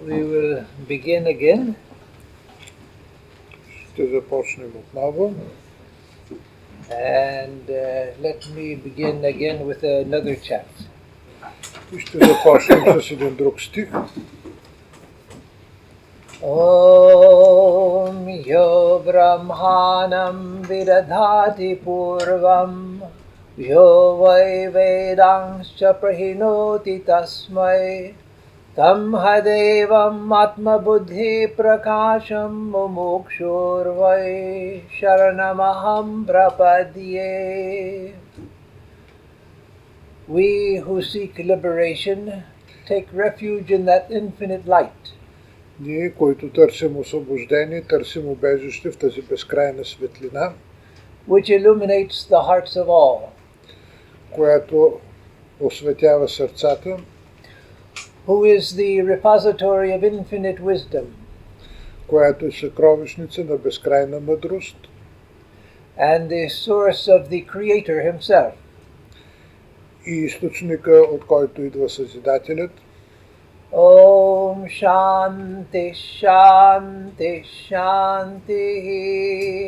We will begin again. Ще започнем отново. And let me begin again with another chant. И ще започнем с един друг стих. Om yo brahmanam vidadhati purvam yo vai vedangscha prahinoti tasmai tam hadevam atma buddhi prakasham mumukshurvai sharanamaham prapadye. We who seek liberation take refuge in that infinite light, Ние, които търсим освобождение, търсим убежище в тази безкрайна светлина, which illuminates the hearts of all, която осветява сърцата, who is the repository of infinite wisdom, която е съкровищница на безкрайна мъдрост and the source of the Creator himself. и източника, от който идва Създателят. Om Shanti Shanti Shanti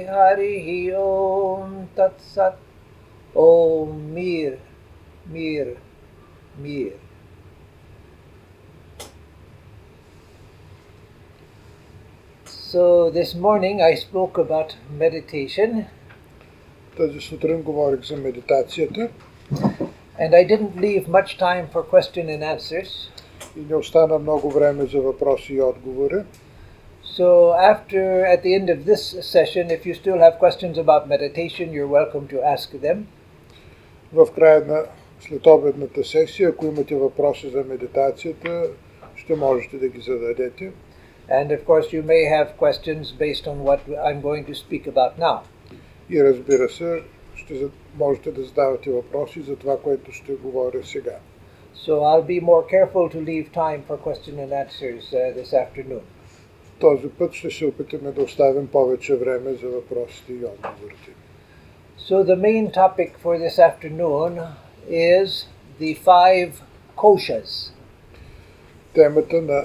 Harihi Om Tat Sat. Om Mir Mir Mir. So this morning I spoke about meditation, Тази сутрин говорих за медитацията and I didn't leave much time for question and answers. и не остана много време за въпроси и отговори. So at the end of this session, if you still have questions about meditation, you're welcome to ask them. В края на следобедната сесия, ако имате въпроси за медитацията, ще можете да ги зададете. And of course, you may have questions based on what I'm going to speak about now. И разбира се, можете да задавате въпроси за това, което ще говоря сега. So I'll be more careful to leave time for question and answers this afternoon. Този път ще се опитаме да оставим повече време за въпросите и отговорите. So the main topic for this afternoon is the 5 koshas. Темата на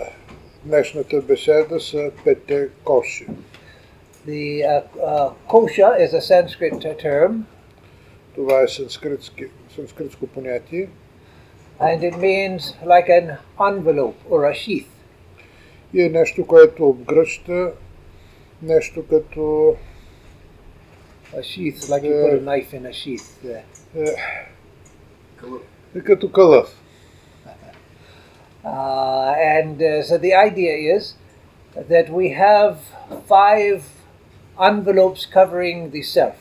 днешната беседа са 5 коши. The kosha is a Sanskrit term, Това е санскритско понятие and it means like an envelope or a sheath. и е нещо, което обгръща, нещо като A sheath, like you put a knife in a sheath. като кълъв. So the idea is that we have 5 envelopes covering the self.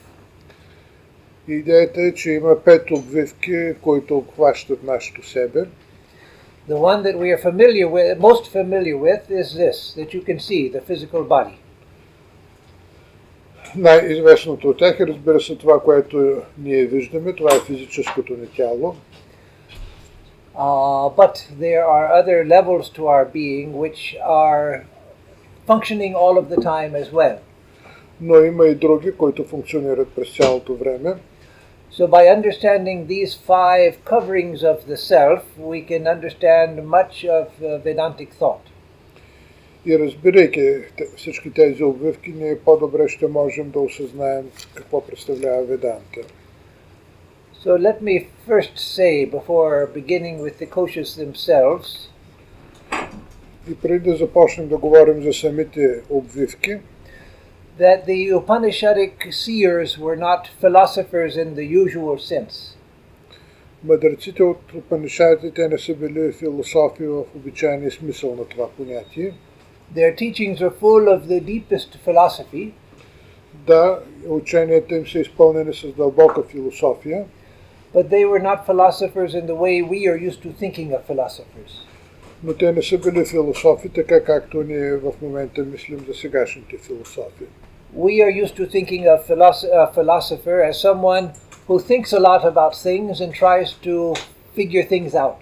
Идеята е, че има 5 обвивки, които обхващат нашето себе. The one that we are most familiar with is this, that you can see, the physical body. Най-известното от тях е, разбира се, това, което ние виждаме, това е физическото ни тяло. But there are other levels to our being which are functioning all of the time as well. Но има и други, които функционират през цялото време. So by understanding these 5 coverings of the self, we can understand much of Vedantic thought. И разбирайки всички тези обвивки, ние по-добре ще можем да осъзнаем какво представлява Веданта. So let me first say, before beginning with the koshas themselves, И преди да започнем да говорим за самите обвивки, that the Upanishadic seers were not philosophers in the usual sense. мъдреците от Упанишадите не са били философи в обичайния смисъл на това понятие. Their teachings are full of the deepest philosophy, Да, ученията им са изпълнени с дълбока философия, but they were not philosophers in the way we are used to thinking of philosophers. но те не са били философи, така както ние в момента мислим за сегашните философи. We are used to thinking of a philosopher as someone who thinks a lot about things and tries to figure things out.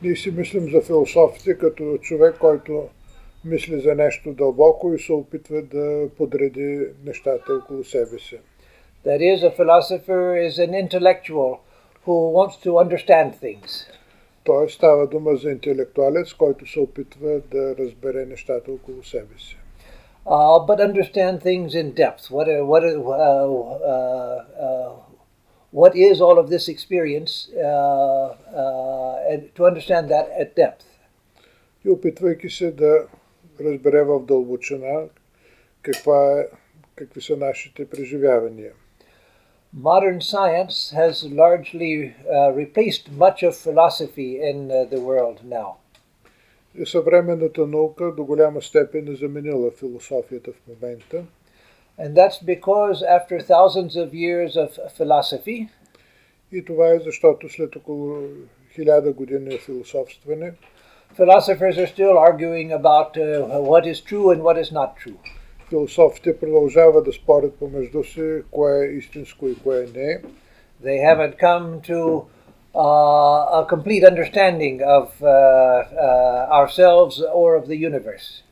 Ние си мислим за философите като човек, който мисли за нещо дълбоко и се опитва да подреди нещата около себе си. That is, a philosopher is an intellectual who wants to understand things. Той става дума за интелектуалец, който се опитва да разбере нещата около себе си. But understand things in depth. What is all of this experience, and to understand that at depth. И опитвайки се да разбере в дълбочина какви са нашите преживявания. Modern science has largely replaced much of philosophy in the world now. И съвременната наука до голяма степен е заменила философията в момента. And that's because after thousands of years of philosophy, И това е защото след около 1000 години философстване, philosophers are still arguing about what is true and what is not true. философите продължават да спорят помежду си кое е истинско и кое не е. They haven't come to a complete understanding of ourselves or of the universe.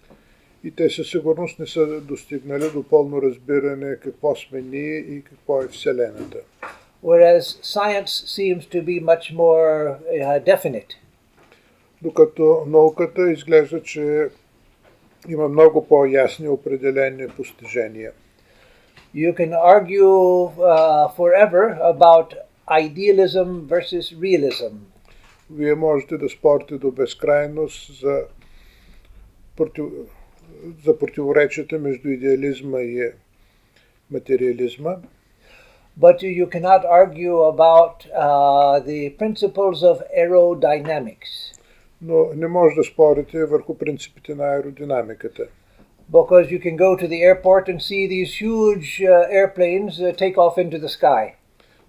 И те със сигурност не са достигнали до пълно разбиране какво сме ние и какво е Вселената. Whereas science seems to be much more definite. Докато науката изглежда, че има много по-ясни определени постижения. You can argue forever about idealism versus realism. Вие можете да спорите до безкрайност за противоречията между идеализма и материализма. But you cannot argue about the principles of aerodynamics. Но не може да спорите върху принципите на аеродинамиката. Because you can go to the airport and see these huge airplanes take off into the sky.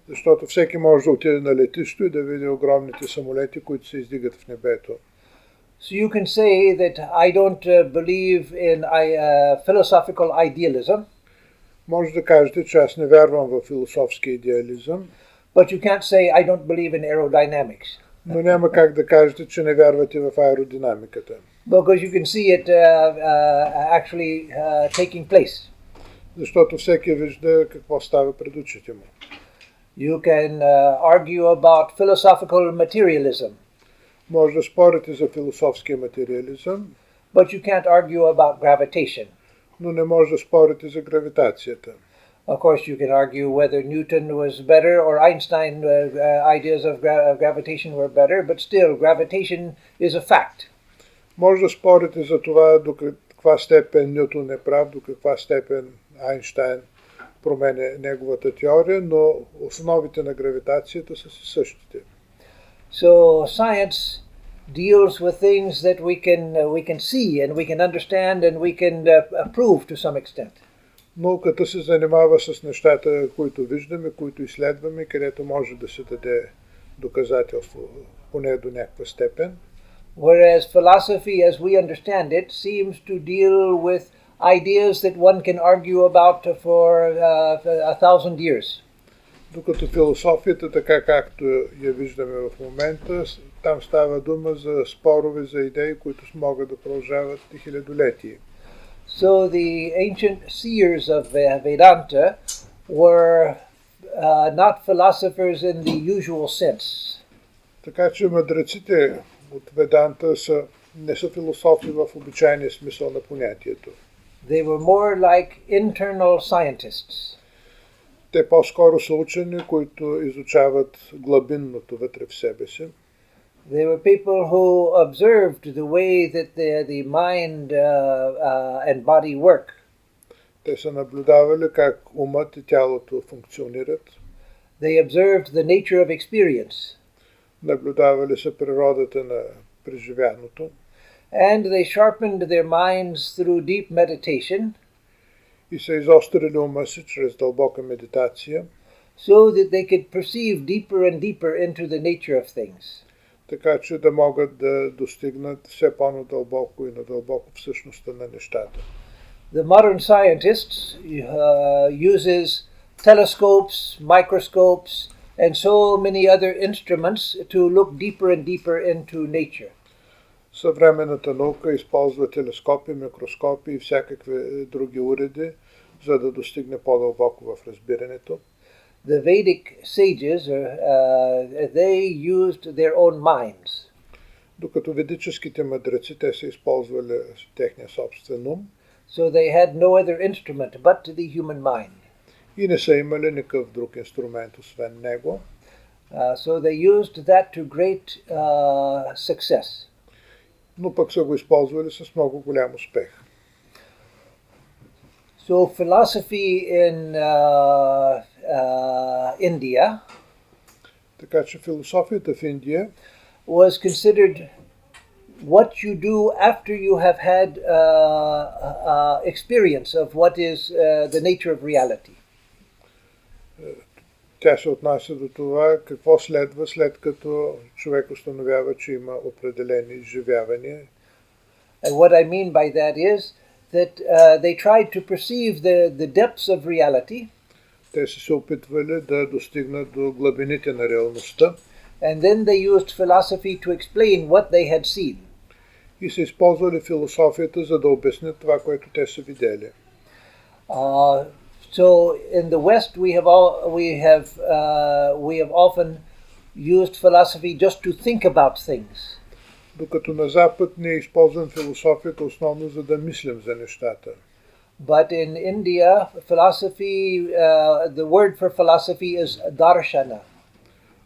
Защото всеки може да отиде на летището и да види огромните самолети, които се издигат в небето. So you can say that I don't believe in philosophical idealism. Може да кажете, че аз не вярвам в философски идеализъм. But you can't say I don't believe in aerodynamics. Но няма как да кажете, че не вярвате в аеродинамиката. Because you can see it actually taking place. Защото всеки вижда какво става пред очите му. You can argue about philosophical materialism. Може да спорите за философския материализъм. But you can't argue about gravitation. Но не може да спорите за гравитацията. Of course, you can argue whether Newton was better or Einstein's ideas of gravitation were better, but still, gravitation is a fact. Може да спорите за това до каква степен Нютон е прав, до каква степен Айнщайн променя неговата теория, но основите на гравитацията са си същите. So science deals with things that we can see and we can understand and we can prove to some extent. Науката се занимава с нещата, които виждаме, които изследваме, където може да се даде доказателство, поне до някаква степен. Whereas philosophy, as we understand it, seems to deal with ideas that one can argue about for 1,000 years. Докато философията, така както я виждаме в момента, там става дума за спорове, за идеи, които могат да продължават и хилядолетия. So the ancient seers of Vedanta were not philosophers in the usual sense. Така че мъдреците от Веданта не са философи в обичайния смисъл на понятието. They were more like internal scientists. Те по-скоро са учени, които изучават глъбинното вътре в себе си. They were people who observed the way that the mind and body work. Те са наблюдавали как умът и тялото функционират. They observed the nature of experience. Наблюдавали са природата на преживяното. And they sharpened their minds through deep meditation. И са изострили ума си чрез дълбока медитация. So that they could perceive deeper and deeper into the nature of things. Така че да могат да достигнат все по-надълбоко и надълбоко в същността на нещата. The modern scientist uses telescopes, microscopes, and so many other instruments to look deeper and deeper into nature. Съвременната наука използва телескопи, микроскопи и всякакви други уреди, за да достигне по-дълбоко в разбирането. The Vedic sages, they used their own minds. Докато ведическите мъдреци, те са използвали техния собствен ум. So they had no other instrument but the human mind. И не са имали никакъв друг инструмент, освен него. So they used that to great success. Но пък са го използвали с много голям успех. So philosophy in India Така че философията в Индия was considered what you do after you have had experience of what is the nature of reality. Тя се отнася до това какво следва след като човек установява, че има определени изживявания. And what I mean by that is that they tried to perceive the depths of reality. Те са се опитвали да достигнат до глъбините на реалността. And then they used philosophy to explain what they had seen. И са използвали философията, за да обяснят това, което те са видели. So in the West we have often used philosophy just to think about things. Докато на Запад ние използваме философията основно за да мислим за нещата. But in India, philosophy, the word for philosophy is darshana.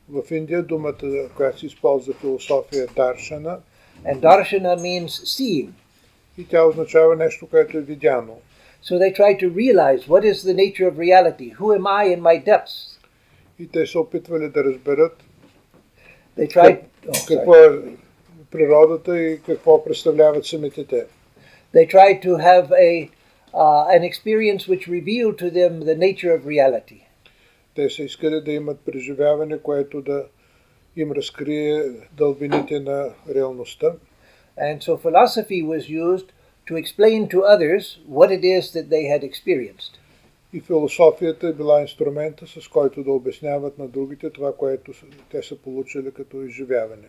В Индия думата, която се използва философия, е даршана. And darshana means seeing. И тя означава нещо, което е видяно. So they try to realize what is the nature of reality. Who am I in my depths? И те се опитвали да разберат какво е природата и какво представляват самите те. They try to have an experience which revealed to them the nature of reality. Те са искали да имат преживяване, което да им разкрие дълбините на реалността. And so philosophy was used to explain to others what it is that they had experienced. И философията е била инструмента, с който да обясняват на другите това, което те са получили като изживяване.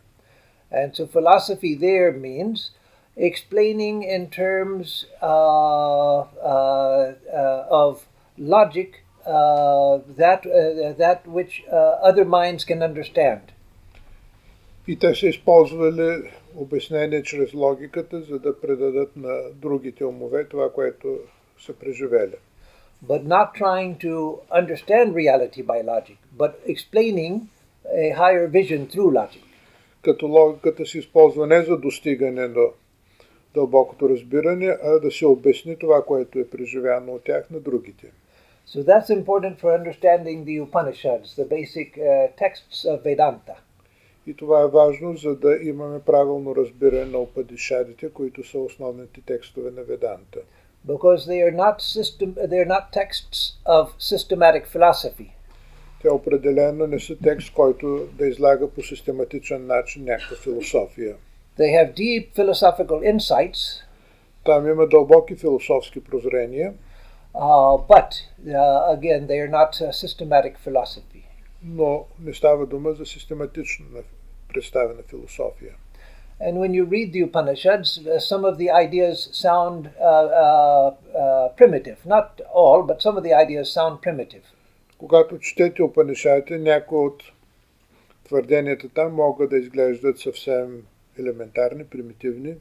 And so philosophy there means explaining in terms of logic that which other minds can understand. И те са използвали обяснение чрез логиката, за да предадат на другите умове това, което са преживели. But not trying to understand reality by logic, but explaining a higher vision through logic. Като логиката се използва не за достигане до дълбокото разбиране, а да се обясни това, което е преживяно от тях на другите. So that's important for understanding the Upanishads, the basic texts of Vedanta. И това е важно, за да имаме правилно разбиране на Упанишадите, които са основните текстове на Веданта. Because they are not texts of systematic philosophy. Те определено не са текст, който да излага по систематичен начин някаква философия. They have deep philosophical insights. Там има дълбоки философски прозрения. But again, they are not systematic philosophy. Но не става дума за систематично представена философия. And when you read the Upanishads, some of the ideas sound primitive. Not all, but some of the ideas sound primitive. Когато четете Упанишадите, някои от твърденията там могат да изглеждат съвсем елементарни, примитивни.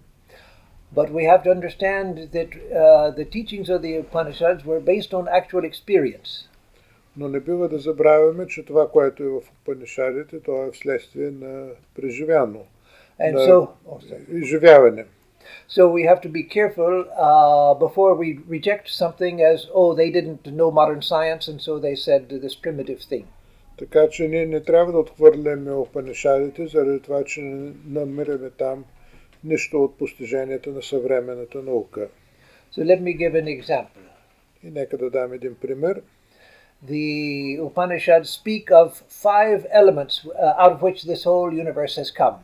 But we have to understand that the teachings of the Upanishads were based on actual experience. Но не бива да забравяме, че това, което е в Упанишадите, то е вследствие на преживяно, на изживяване. So we have to be careful before we reject something as, oh, they didn't know modern science and so they said this primitive thing. Така че ние не трябва да отхвърляме Упанишадите, заради това, че не намираме там нищо от постиженията на съвременната наука. So let me give an example. И нека да дам един пример. The Upanishads speak of 5 elements out of which this whole universe has come.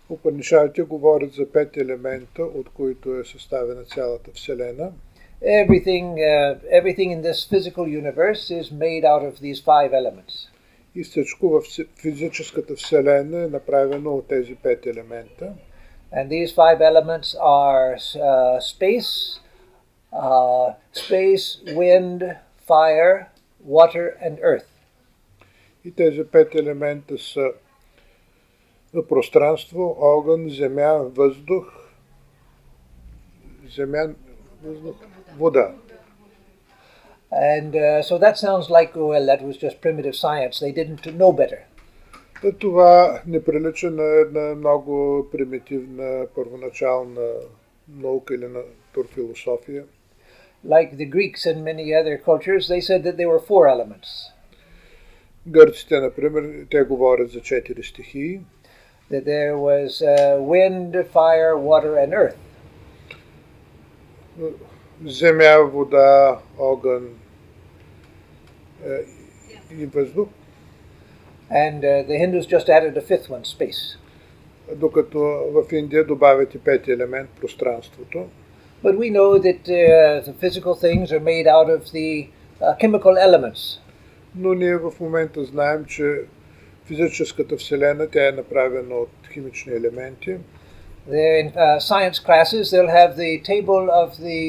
Упанишадите говорят за 5 елемента, от които е съставена цялата Вселена. Everything in this physical universe is made out of these 5 elements. И всичко в физическата Вселена е направено от тези 5 елемента. And these 5 elements are space, wind, fire, water and earth. И тези 5 елемента са Пространство, огън, земя, въздух, вода. And so that sounds like, well, that was just primitive science. They didn't know better. Това не прилича на една много примитивна, първоначална наука или натурфилософия. Like the Greeks and many other cultures, they said that there were 4 elements. Гърците, например, те говорят за 4 стихии. That there was wind, fire, water, and earth. Земя, вода, огън и въздух. And the Hindus just added a 5th one, space. Докато в Индия добавят и 5 елемент, пространството. But we know that the physical things are made out of the chemical elements. Но ние в момента знаем, че физическата вселена, тя е направена от химични елементи. In science classes, they'll have the table of the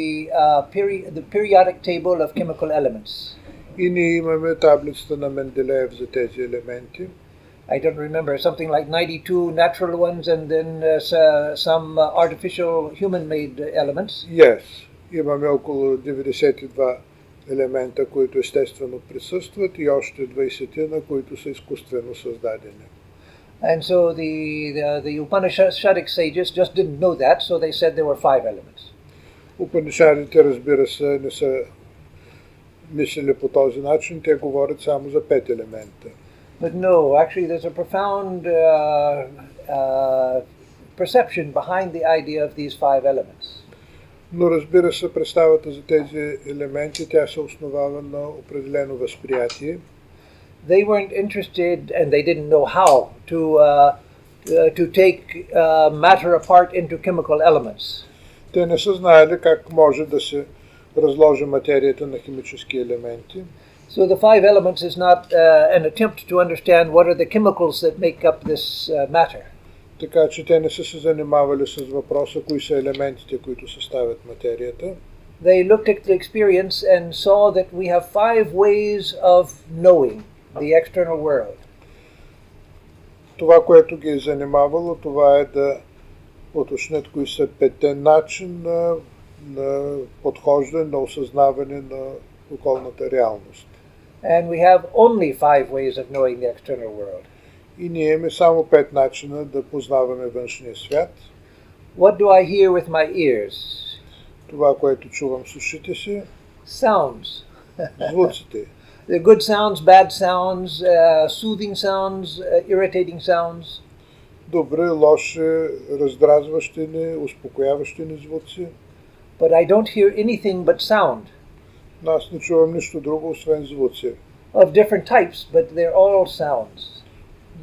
periodic table of chemical elements. И ние имаме таблицата на Менделеев за тези елементи. I don't remember, something like 92 natural ones and then some artificial human-made elements. Yes. Имаме около 92 елемента, които естествено присъстват и още 20 на които са изкуствено създадени. And so the Upanishadic sages just didn't know that, so they said there were 5 elements. Упанишадите, разбира се, не са мислили по този начин, те говорят само за 5 елемента. But no, actually there's a profound perception behind the idea of these 5 elements. Но разбира се, представата за тези елементи, тя се основава на определено възприятие. They weren't interested and they didn't know how to take matter apart into chemical elements. Те не са знаели как може да се разложи материята на химически елементи. So the 5 elements is not an attempt to understand what are the chemicals that make up this matter. Така че те не са се занимавали с въпроса кои са елементите, които съставят материята. They looked at the experience and saw that we have 5 ways of knowing the external world. Това, което ги е занимавало, това е да уточнят кои са 5 начина на подхождане, на осъзнаване на околната реалност. And we have only 5 ways of knowing the external world. И ние имаме само 5 начина да познаваме външния свят. What do I hear with my ears? Това, което чувам с ушите си. Sounds. Звуците. The good sounds, bad sounds, soothing sounds, irritating sounds. Добри, лоши, раздразващи ни, успокояващи ни звуци. But I don't hear anything but sound. Аз не чувам нищо друго, освен звуци. Of different types, but they're all sounds.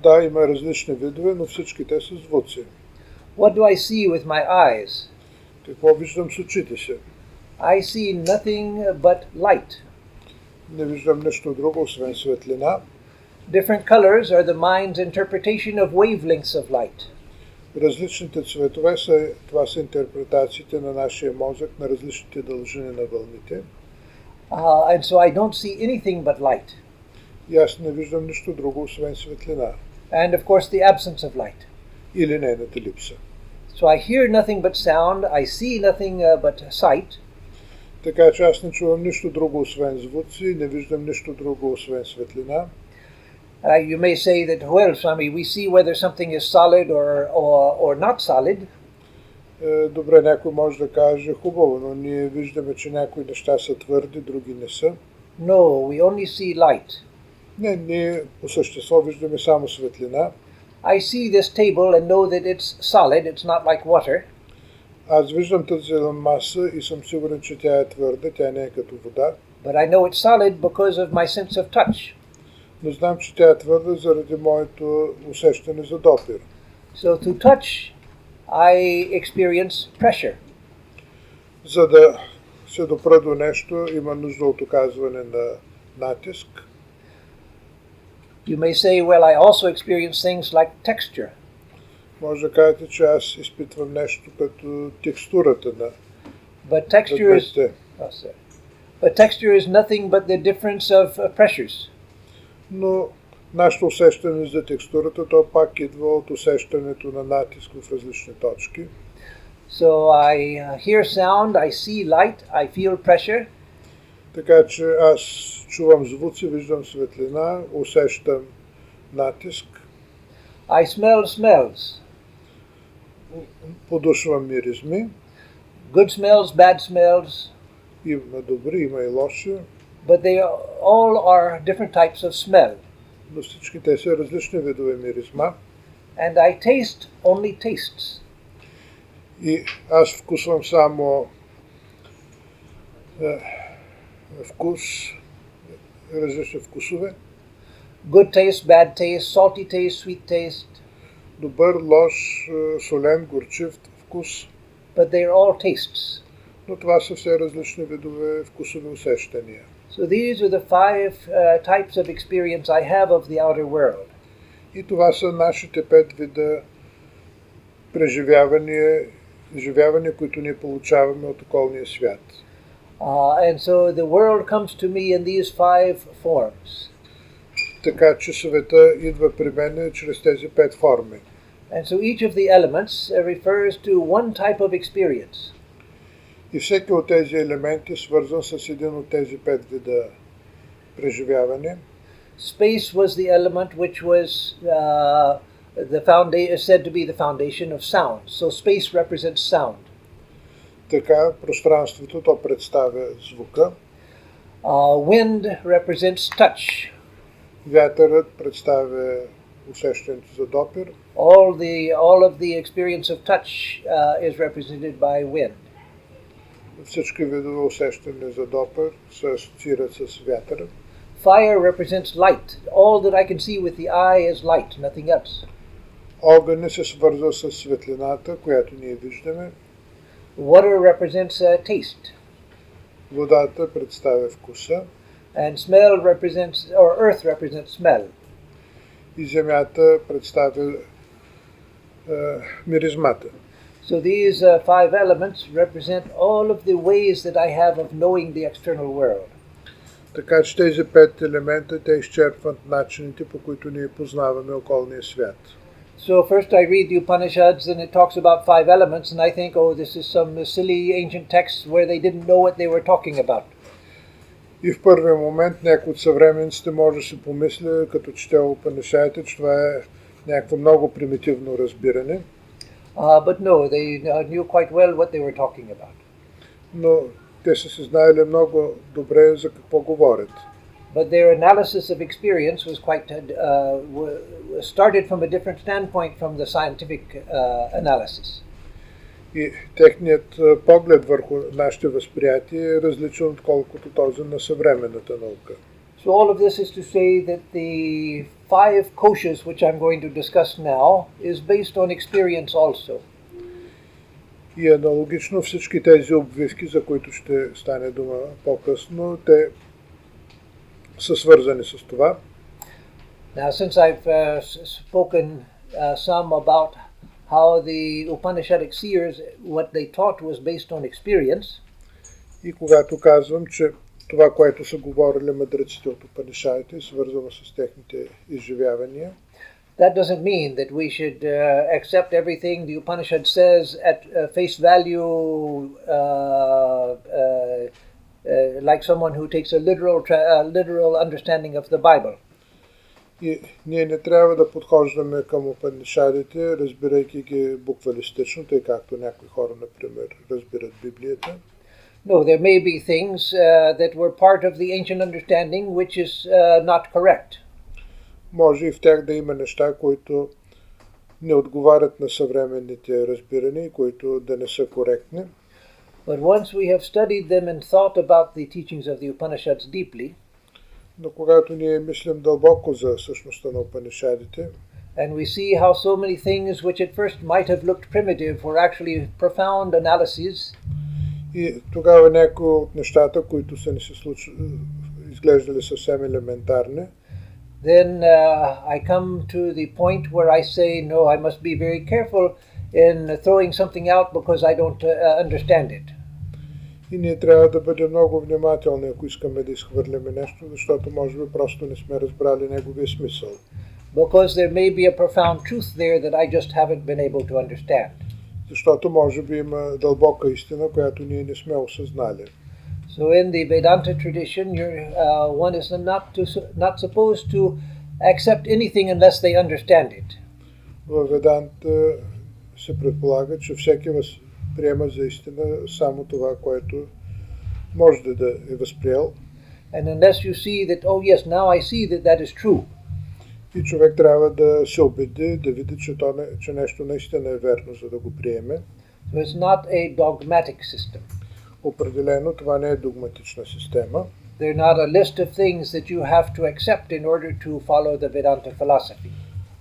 Да, има различни видове, но всички те са звуци. What do I see with my eyes? Какво виждам с очите си? I see nothing but light. Не виждам нищо друго, освен светлина. Different colors are the mind's interpretation of wavelengths of light. Различните цветове това са интерпретациите на нашия мозък на различните дължини на вълните. And so I don't see anything but light. И аз не виждам нищо друго, освен светлина. And of course the absence of light. Или нейната липса. So I hear nothing but sound, I see nothing but sight. Така че аз не чувам нищо друго, освен звуци, не виждам нищо друго, освен светлина. You may say that, well, Swami, we see whether something is solid or not solid. Добре, някой може да каже хубаво, но ние виждаме, че някои неща са твърди, други не са. No, we only see light. Не, ние по същество виждаме само светлина. I see this table and know that it's solid, it's not like water. Аз виждам тази маса и съм сигурен, че тя е твърда, тя не е като вода. But I know it's solid because of my sense of touch. Но знам, че тя е твърда заради моето усещане за допир. So to touch, I experience pressure. За да се допра до нещо, има нужда от оказване на натиск. You may say, well, I also experience things like texture. Може да кажете, че аз изпитвам нещо като текстурата на But texture is nothing but the difference of pressures. Но Нашето усещане за текстурата, то пак идва от усещането на натиск в различни точки. So I hear sound, I see light, I feel pressure. Така че аз чувам звуци, виждам светлина, усещам натиск. I smell smells. Подушвам миризми. Good smells, bad smells. Има добри, има и лоши. But they all are different types of smell. Но всички те са различни видове миризма. And I taste only tastes. И аз вкусвам само вкус, различни вкусове. Good taste, bad taste, salty taste, sweet taste. Добър, лош, солен, горчив вкус. But they are all tastes. Но това са все различни видове вкусови усещания. So these are the five types of experience I have of the outer world. И това са нашите 5 вида преживявания, които ние получаваме от околния свят. And so the world comes to me in these 5 forms. Така че света идва при мен чрез тези 5 форми. And so each of the elements refers to one type of experience. И всеки от тези елементи свързан с един от тези 5 вида преживяване. Space was the element which was said to be the foundation of sound. So space represents sound. Така, пространството то представя звука. Wind represents touch. Вятърът представя усещането за допир. All of the experience of touch is represented by wind. Всички видове усещане за допир се асоциират с вятъра. Fire represents light. All that I can see with the eye is light, nothing else. Огън се свързва с светлината, която ние виждаме. Water represents taste. Водата представя вкуса. And earth represents smell. И земята представя миризмата. So these 5 elements represent all of the ways that I have of knowing the external world. Така че тези 5 елемента, те изчерпват начините, по които ние познаваме околния свят. So first I read the Upanishads and it talks about 5 elements and I think, oh, this is some silly ancient text where they didn't know what they were talking about. И в първия момент някой от съвременците може да си помисля, като чете Упанишадите, че това е някакво много примитивно разбиране. But no, they knew quite well what they were talking about. Но те са се знаели много добре за какво говорят. But their analysis of experience was quite started from a different standpoint from the scientific analysis. И техният поглед върху нашите възприятия е различен отколкото този на съвременната наука. So all of this is to say that the 5 koshas which I'm going to discuss now is based on experience also. И аналогично всички тези обвивки, за които ще стане дума по-късно, те са свързани с това. Now since I've spoken some about how the Upanishadic seers, what they taught was based on experience. И когато казвам, че това, което са говорили мъдреците от Упанишадите, е свързано с техните изживявания, that doesn't mean that we should accept everything the Upanishad says at face value, like someone who takes a literal understanding of the Bible. И ние не трябва да подхождаме към Упанишадите, разбирайки ги буквалистично, тъй както някои хора, например, разбират Библията. No, there may be things that were part of the ancient understanding which is not correct. Може и в тях да има неща, които не отговарят на съвременните разбирания, които да не са коректни. But once we have studied them and thought about the teachings of the Upanishads deeply, но когато ние мислим дълбоко за същността на Упанишадите, and we see how so many things which at first might have looked primitive were actually profound analyses, и тогава някои от нещата, които са ни се изглеждали съвсем елементарни, then I come to the point where I say, no, I must be very careful in throwing something out because I don't understand it. И ние трябва да бъдем много внимателни, ако искаме да изхвърляме нещо, защото може би просто не сме разбрали неговия смисъл. Because there may be a profound truth there that I just haven't been able to understand. Защото може би има дълбока истина, която ние не сме осъзнали. So in the Vedanta tradition, one is not supposed to accept anything unless they understand it. В Веданта се предполага, че всеки приема за истина само това, което може да е възприел. And unless you see that, oh yes, now I see that that is true. И човек трябва да се убеди, да види, че нещо наистина е верно, за да го приеме. So it's not a dogmatic system. Определено това не е догматична система. They're not a list of things that you have to accept in order to follow the Vedanta philosophy.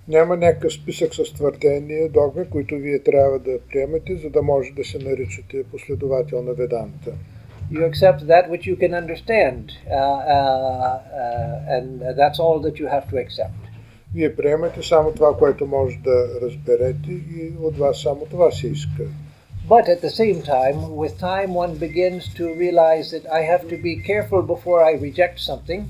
Няма някакъв списък с твърдения, догми, които вие трябва да приемете, за да може да се наричате последовател на Веданта. You accept that which you can understand, and that's all that you have to accept. Вие приемате само това, което може да разберете и от вас само това се иска. But at the same time, with time one begins to realize that I have to be careful before I reject something.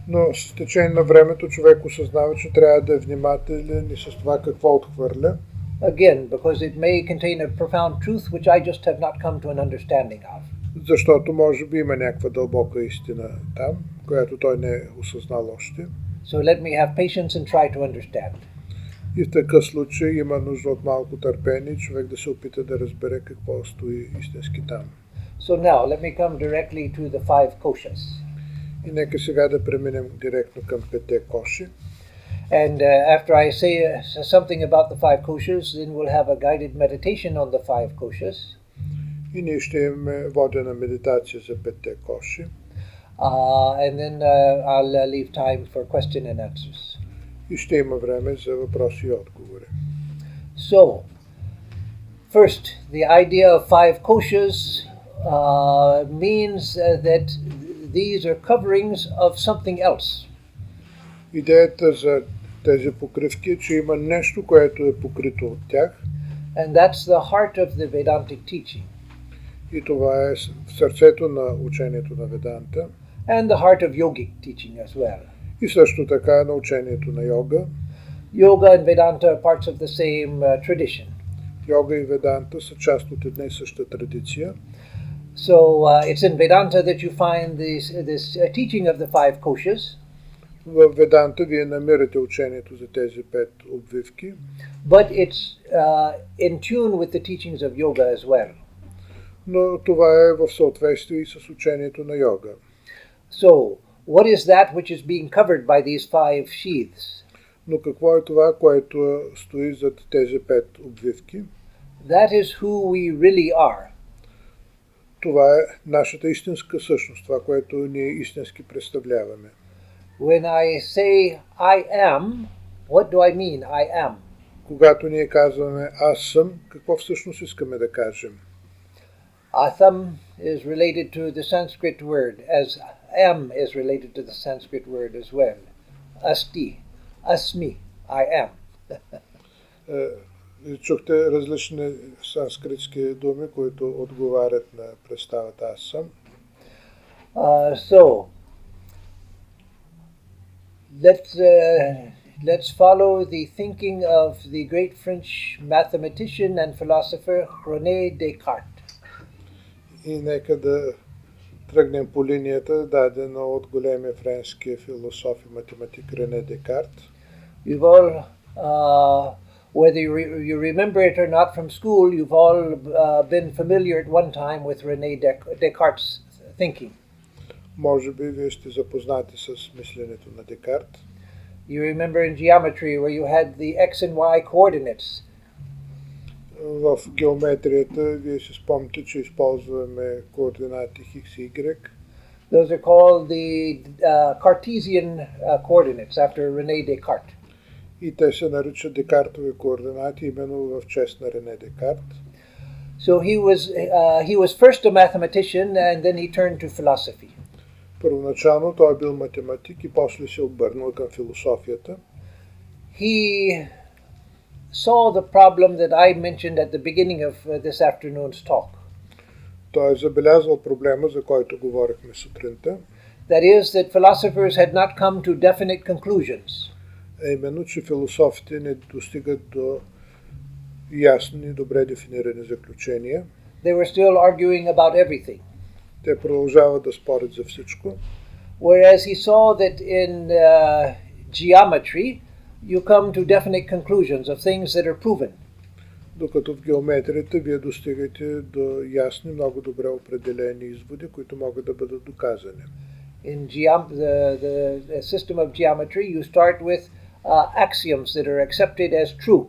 Но с течение на времето човек осъзнава, че трябва да е внимателен и с това какво отхвърля. Again, because it may contain a profound truth which I just have not come to an understanding of. Защото може би има някаква дълбока истина там, която той не е осъзнал още. So let me have patience and try to understand. И в такъв случай има нужда от малко търпение, човек да се опита да разбере какво стои истински там. So now let me come directly to the 5 koshas. И нека сега да преминем директно към 5 коши. And after I say something about the 5 koshas, then we'll have a guided meditation on the 5 koshas. И ние ще имаме водена медитация за 5 коши. And then I'll leave time for question and answers. И ще има време за въпроси и отговори. So, first, the idea of 5 koshas means that these are coverings of something else. Идеята за тези покривки е, че има нещо, което е покрито от тях. And that's the heart of the Vedantic teaching. И това е в сърцето на учението на Веданта. And the heart of yogic teaching as well. И също така на учението на йога. Yoga and Vedanta are parts of the same tradition. Йога и Веданта са част от една и съща традиция. So it's in Vedanta that you find this teaching of the 5 koshas. В Веданта вие намирате учението за тези 5 обвивки. But it's in tune with the teachings of yoga as well. Но това е в съответствие и с учението на йога. So, what is that which is being covered by these 5 sheaths? Но какво е това, което стои зад тези 5 обвивки? That is who we really are. Това е нашата истинска същност, това, което ние истински представляваме. When I say I am, what do I mean I am? Когато ние казваме аз съм, какво всъщност искаме да кажем? Atham is related to the Sanskrit word, as am is related to the Sanskrit word as well. Asti, asmi, I am. Чухте различни санскритски думи, които отговарят на представата аз съм. So, let's follow the thinking of the great French mathematician and philosopher René Descartes. И нека да тръгнем по линията, дадена от големия френски философ и математик Рене Декарт. You've all, whether you remember it or not from school, you've all been familiar at one time with René Descartes' thinking. Може би вие сте запознати с мисленето на Декарт. You remember in geometry where you had the x and y coordinates. В геометрията вие си спомните, че използваме координати x и y. Those are called the Cartesian coordinates after René Descartes. И те се наричат Декартови координати, именно в чест на Рене Декарт. So he was first a mathematician and then he turned to philosophy. Първоначално той бил математик и после се обърнал към философията. He saw the problem that I mentioned at the beginning of this afternoon's talk. Той е забелязал проблема, за който говорихме сутринта. That is, that philosophers had not come to definite conclusions. Именно, че философите не достигат до ясни и добре дефинирани заключения. They were still arguing about everything. Те продължават да спорят за всичко. Whereas he saw that in geometry, you come to definite conclusions of things that are proven. Докато в геометрията вие достигате до ясни, много добре определени изводи, които могат да бъдат доказани. In the system of geometry, you start with axioms that are accepted as true.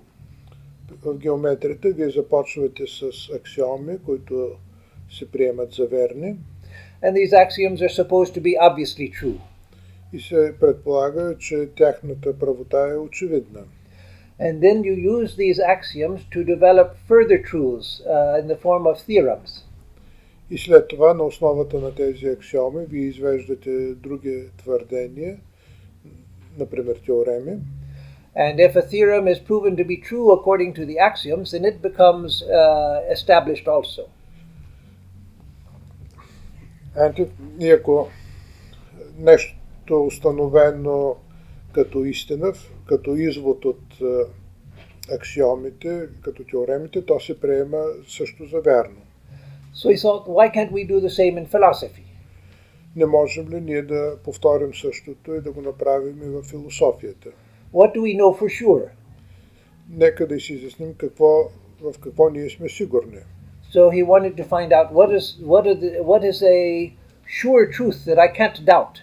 В геометрията вие започвате с аксиоми, които се приемат за верни. And these axioms are supposed to be obviously true. И се предполага, че тяхната правота е очевидна. And then you use these axioms to develop further truths in the form of theorems. И след това, на основата на тези аксиоми, вие извеждате други твърдения, например теореми. And if a theorem is proven to be true according to the axioms, then it becomes established also. И ако нещо е установено като истина, като извод от аксиомите, като теоремите, то се приема също за вярно. So he thought, why can't we do the same in philosophy? Не можем ли ние да повторим същото и да го направим и в философията? What do we know for sure? Нека да си изясним в какво ние сме сигурни. So he wanted to find out what is a sure truth that I can't doubt.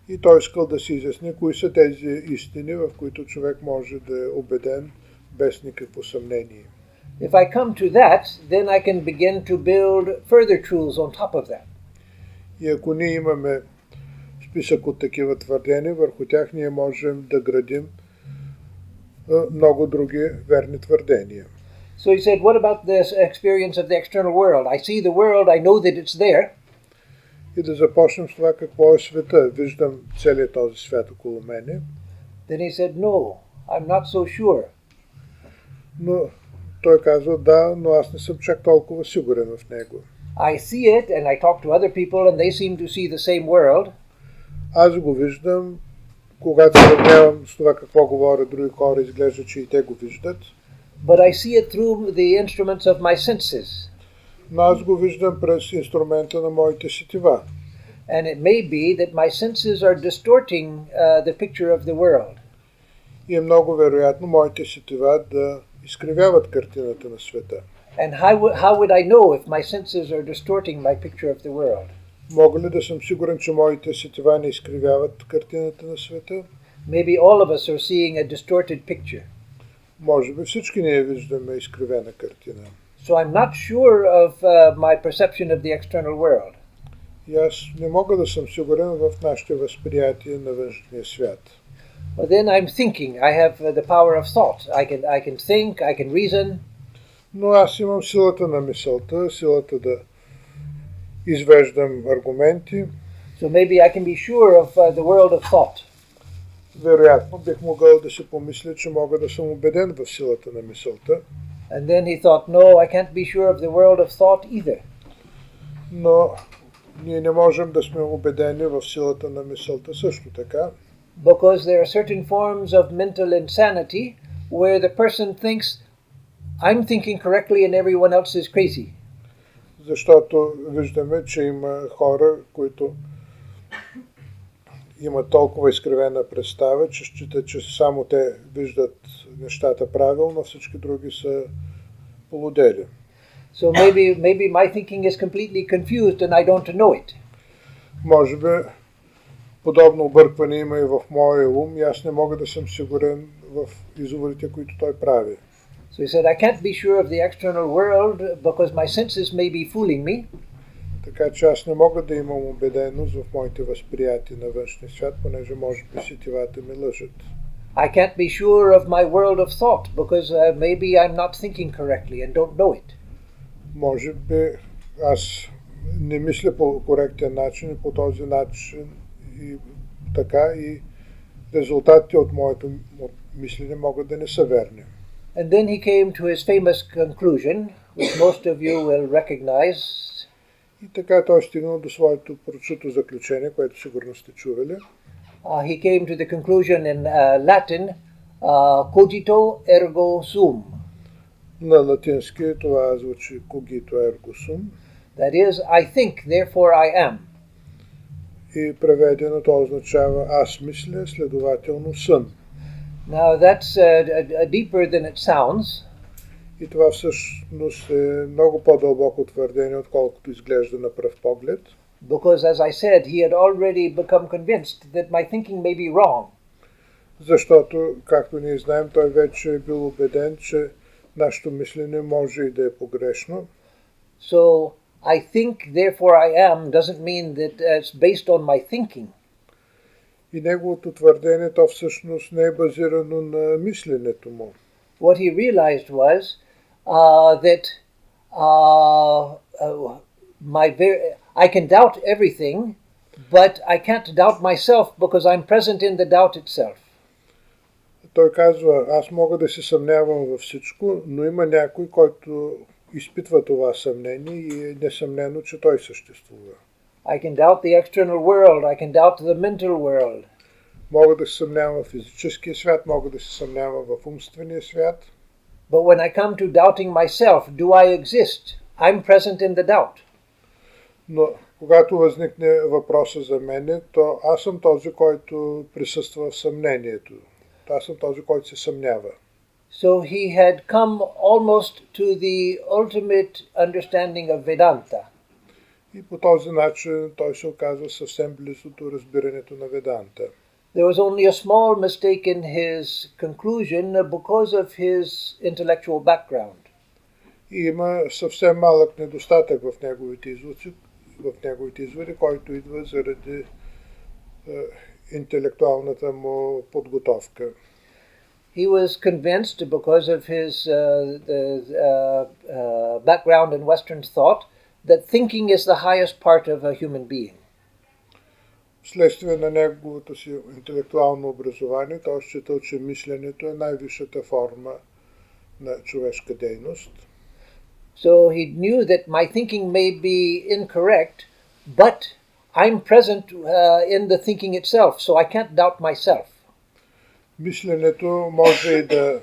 И той искал да си изясни кои са тези истини, в които човек може да е убеден без никакво съмнение. If I come to that, then I can begin to build further truths on top of that. И ако ние имаме списък от такива твърдения, върху тях ние можем да градим много други верни твърдения. So he said, what about this experience of the external world? I see the world, I know that it's there. И да започнем с това какво е света. Виждам целият този свят около мене. Then he said, no, I'm not so sure. Но той казва, да, но аз не съм чак толкова сигурен в него. I see it and I talk to other people and they seem to see the same world. Аз го виждам, когато сравнявам с това какво говорят други хора, изглежда, че и те го виждат. But I see it through the instruments of my senses. Но аз го виждам през инструмента на моите сетива. And it may be that my senses are distorting the picture of the world. И е много вероятно моите сетива да изкривяват картината на света. And how would I know if my senses are distorting my picture of the world? Мога ли да съм сигурен, че моите сетива не изкривяват картината на света? Maybe all of us are seeing a distorted picture. Може би всички ние виждаме изкривена картина. So I'm not sure of my perception of the external world. И аз не мога да съм сигурен в нашите възприятия на външния свят. But then I'm thinking. I have the power of thought. I can think, I can reason. Но аз имам силата на мисълта, силата да извеждам аргументи. So maybe I can be sure of the world of thought. Вероятно бих могъл да си помисля, че мога да съм убеден в силата на мисълта. And then he thought, no, I can't be sure of the world of thought either. Но ние не можем да сме убедени в силата на мисълта също така. Because there are certain forms of mental insanity where the person thinks, I'm thinking correctly and everyone else is crazy. Защото виждаме, че има хора, които имат толкова изкривена представа, че считат, че само те виждат нещата правилно, всички други са полудели. So maybe my thinking is completely confused and I don't know it. Може би подобно объркване има и в моя ум и аз не мога да съм сигурен в изводите, които той прави. So he said, I can't be sure of the external world because my senses may be fooling me. Така че аз не мога да имам убеденост в моите възприятия на външния свят, понеже може би сетивата ми лъжат. I can't be sure of my world of thought because maybe I'm not thinking correctly and don't know it. Може би аз не мисля по коректен начин и по този начин и така и резултатите от моето мислене могат да не са верни. And then he came to his famous conclusion, which most of you will recognize. И така той стигнал до своето прочуто заключение, което сигурно сте чували. He came to the conclusion in Latin, cogito ergo sum. На латински това звучи cogito ergo sum. That is, I think, therefore I am. И преведено то означава аз мисля, следователно съм. Now that's deeper than it sounds. И това всъщност е много по-дълбоко твърдение, отколкото изглежда на пръв поглед. Because, as I said, he had already become convinced that my thinking may be wrong. Защото, както ние знаем, той вече е бил убеден, че нашето мислене може и да е погрешно. So, I think, therefore I am, doesn't mean that it's based on my thinking. И неговото твърдение, то всъщност не е базирано на мисленето му. What he realized was that I can doubt everything, but I can't doubt myself because I'm present in the doubt itself. Той казва, аз мога да се съмнявам във всичко, но има някой, който изпитва това съмнение и е несъмнено, че той съществува. I can doubt the external world, I can doubt the mental world. Мога да се съмнявам в физическия свят, мога да се съмнявам в умствения свят. But when I come to doubting myself, do I exist? I'm present in the doubt. Но когато възникне въпроса за мене, то аз съм този, който присъства в съмнението. Аз съм този, който се съмнява. So he had come almost to the ultimate understanding of Vedanta. И по този начин той се оказва съвсем близо до разбирането на Веданта. There was only a small mistake in his conclusion because of his intellectual background. И има съвсем малък недостатък в неговите изводи, който идва заради интелектуалната му подготовка. He was convinced because of his background in Western thought that thinking is the highest part of a human being. Вследствие на неговото си интелектуално образование, той считал, че мисленето е най-висшата форма на човешка дейност. So he knew that my thinking may be incorrect, but I'm present in the thinking itself, so I can't doubt myself. Мисленето може и да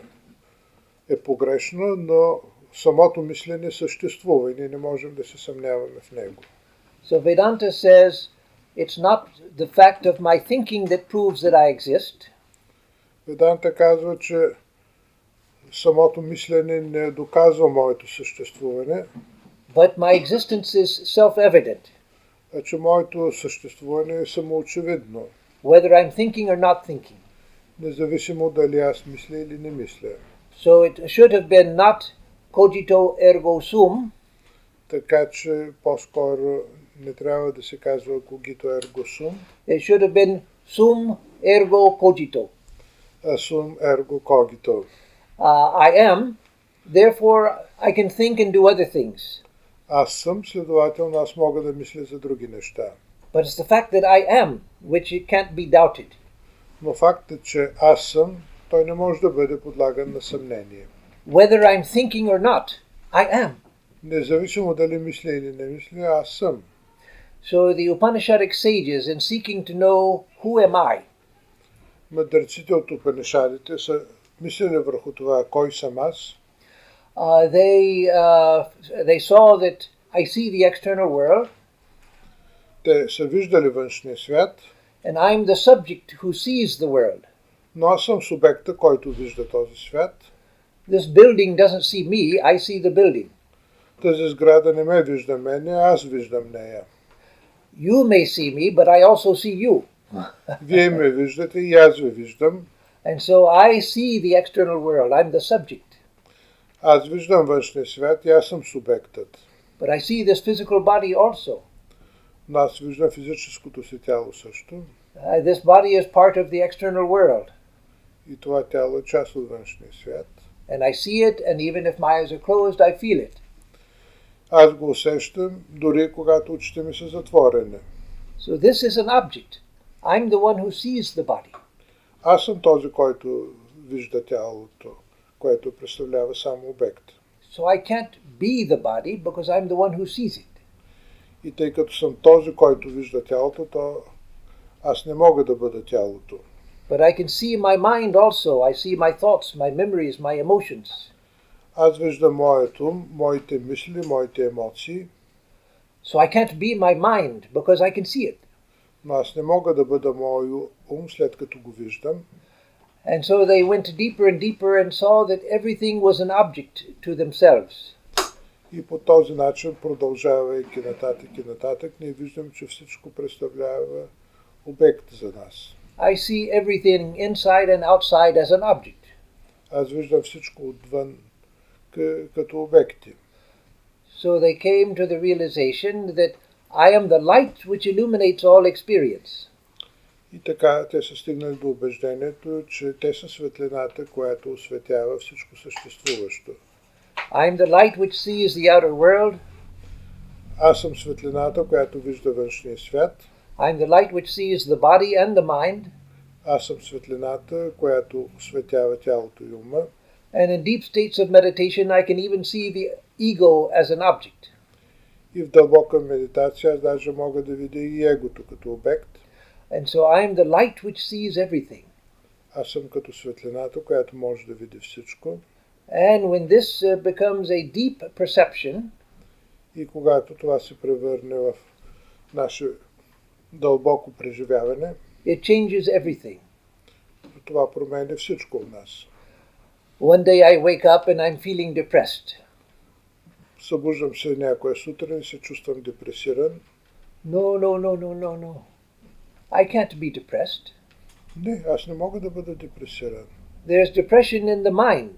е погрешно, но самото мислене съществува и ние не можем да се съмняваме в него. So Vedanta says, it's not the fact of my thinking that proves that I exist. Веданта казва, че самото мислене не доказва моето съществуване, But my existence is self-evident. а че моето съществуване е самоочевидно, Whether I'm thinking or not thinking. независимо дали аз мисля или не мисля. So it should have been not cogito ergo sum, Така че по-скоро не трябва да се казва cogito ergo sum, it should have been sum ergo cogito. а sum ergo cogito. I am, therefore I can think and do other things. Аз съм, следователно аз мога да мисля за други неща. But it's the fact that I am, which it can't be doubted. Но фактът, че аз съм, той не може да бъде подлаган на съмнение. Whether I'm thinking or not, I am. Независимо дали мисля или не мисля, аз съм. So the Upanishadic sages, in seeking to know who am I, Мъдреците от Упанишадите са мислили върху това, кой съм аз. they saw that I see the external world, Те са виждали външния свят, and I'm the subject who sees the world. но аз съм субекта, който вижда този свят. This building doesn't see me, I see the building. Тази сграда не ме вижда мене, аз виждам нея. You may see me, but I also see you. Вие ме виждате и аз ви виждам. And so I see the external world, I'm the subject. Аз виждам външния свят и аз съм субектът. But I see this physical body also. Но аз виждам физическото си тяло също. This body is part of the external world. И това тяло е част от външния свят. And I see it, and even if my eyes are closed, I feel it. Аз го усещам, дори когато очите ми са затворени. So this is an object. I'm the one who sees the body. Аз съм този, който вижда тялото, което представлява само обект. So I can't be the body because I'm the one who sees it. И тъй като съм този, който вижда тялото, то аз не мога да бъда тялото. But I can see my mind also. I see my thoughts, my memories, my emotions. Аз виждам моят ум, моите мисли, моите емоции. So I can't be my mind because I can see it. Но аз не мога да бъда мой ум, след като го виждам. And so they went deeper and deeper and saw that everything was an object to themselves. И по този начин, продължавайки нататък, ние виждам, че всичко представлява обект за нас. I see everything inside and outside as an object. Аз виждам всичко отвън като обекти. So they came to the realization that I am the light which illuminates all experience. И така те са стигнали до убеждението, че те са светлината, която осветява всичко съществуващо. I am the light which sees the outer world. Аз съм светлината, която вижда външния свят. I am the light which sees the body and the mind. Аз съм светлината, която осветява тялото и ума. And in deep states of meditation I can even see the ego as an object. И в дълбока медитация аз даже мога да видя и егото като обект. And so I am the light which sees everything. Аз съм като светлината, която може да види всичко. And when this becomes a deep perception, и когато това се превърне в наше дълбоко преживяване, it changes everything. това променя всичко в нас. One day I wake up and I'm feeling depressed. Събуждам се някоя сутрин и се чувствам депресиран. No. I can't be depressed. Не, аз не мога да бъда депресиран. There's depression in the mind.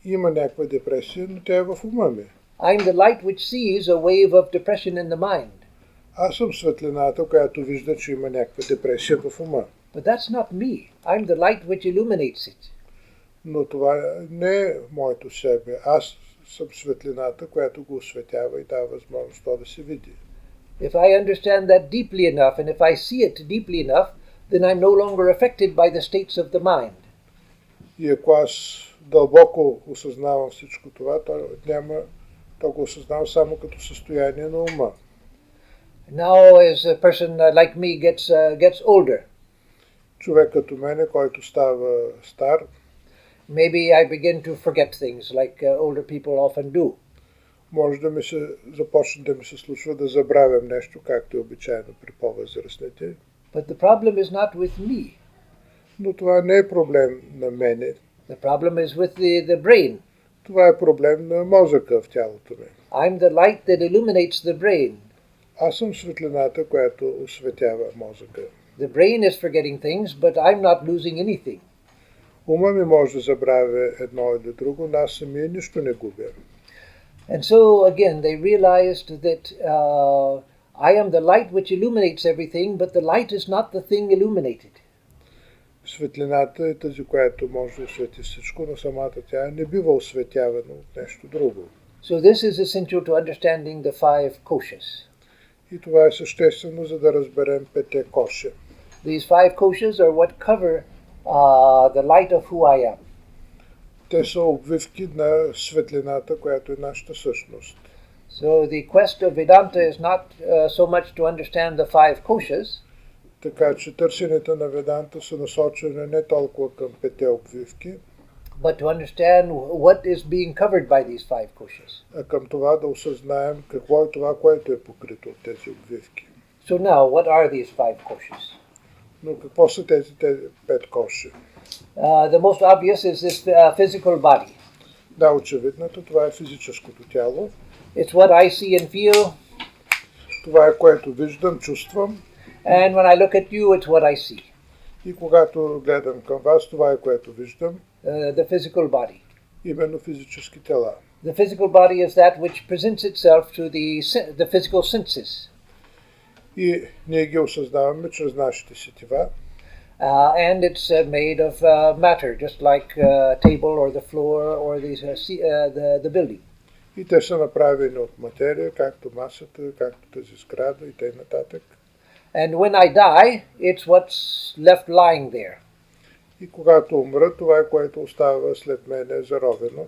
Има някаква депресия, но тя е в ума ми. I'm the light which sees a wave of depression in the mind. Аз съм светлината, която вижда, че има някаква депресия в ума. But that's not me. I'm the light which illuminates it. Но това не е моето себе. Аз съм светлината, която го осветява и дава възможност това да се види. If I understand that deeply enough, and if I see it deeply enough, then I'm no longer affected by the states of the mind. И ако аз дълбоко осъзнавам всичко това, то го осъзнавам само като състояние на ума. Now, as a person like me gets older, човек като мене, който става стар, maybe I begin to forget things like older people often do. Може да започне да ми се случва да забравям нещо, както е обичайно при по-възрастните. But the problem is not with me. Но това не е проблем на мене. The problem is with the brain. Това е проблем на мозъка в тялото ми. I'm the light that illuminates the brain. Аз съм светлината, която осветява мозъка. The brain is forgetting things, but I'm not losing anything. Ума ми може да забравя едно или друго, но аз самия нищо не губя. And so again, they realized that I am the light which illuminates everything, but the light is not the thing illuminated. Светлината е тази, която може да освети всичко, но самата тя не бива осветявана от нещо друго. So this is essential to understanding the five koshas. И това е съществено, за да разберем пете коша. These five koshas are what cover the light of who I am. Те са обвивки на светлината, която е нашата същност. So the quest of Vedanta is not so much to understand the five koshas, така че търсенето на Веданта са насочени не толкова към пете обвивки, but to understand what is being covered by these five koshas. а към това да осъзнаем какво е това, което е покрито от тези обвивки. So now, what are these five koshas? Но какво са тези пет коши? The most obvious is this physical body. Да, очевидното, това е физическото тяло. It's what I see and feel. Това е което виждам, чувствам. And when I look at you, it's what I see. И когато гледам към вас, това е което виждам. The physical body. Именно физически тела. The physical body is that which presents itself to the physical senses. И ние ги осъзнаваме чрез нашите сетива. And it's made of matter, just like table or the floor or the building. И те са направени от материя, както масата, както тази сграда и т.н. And when I die, it's what's left lying there. И когато умра, това е което остава след мене заровено.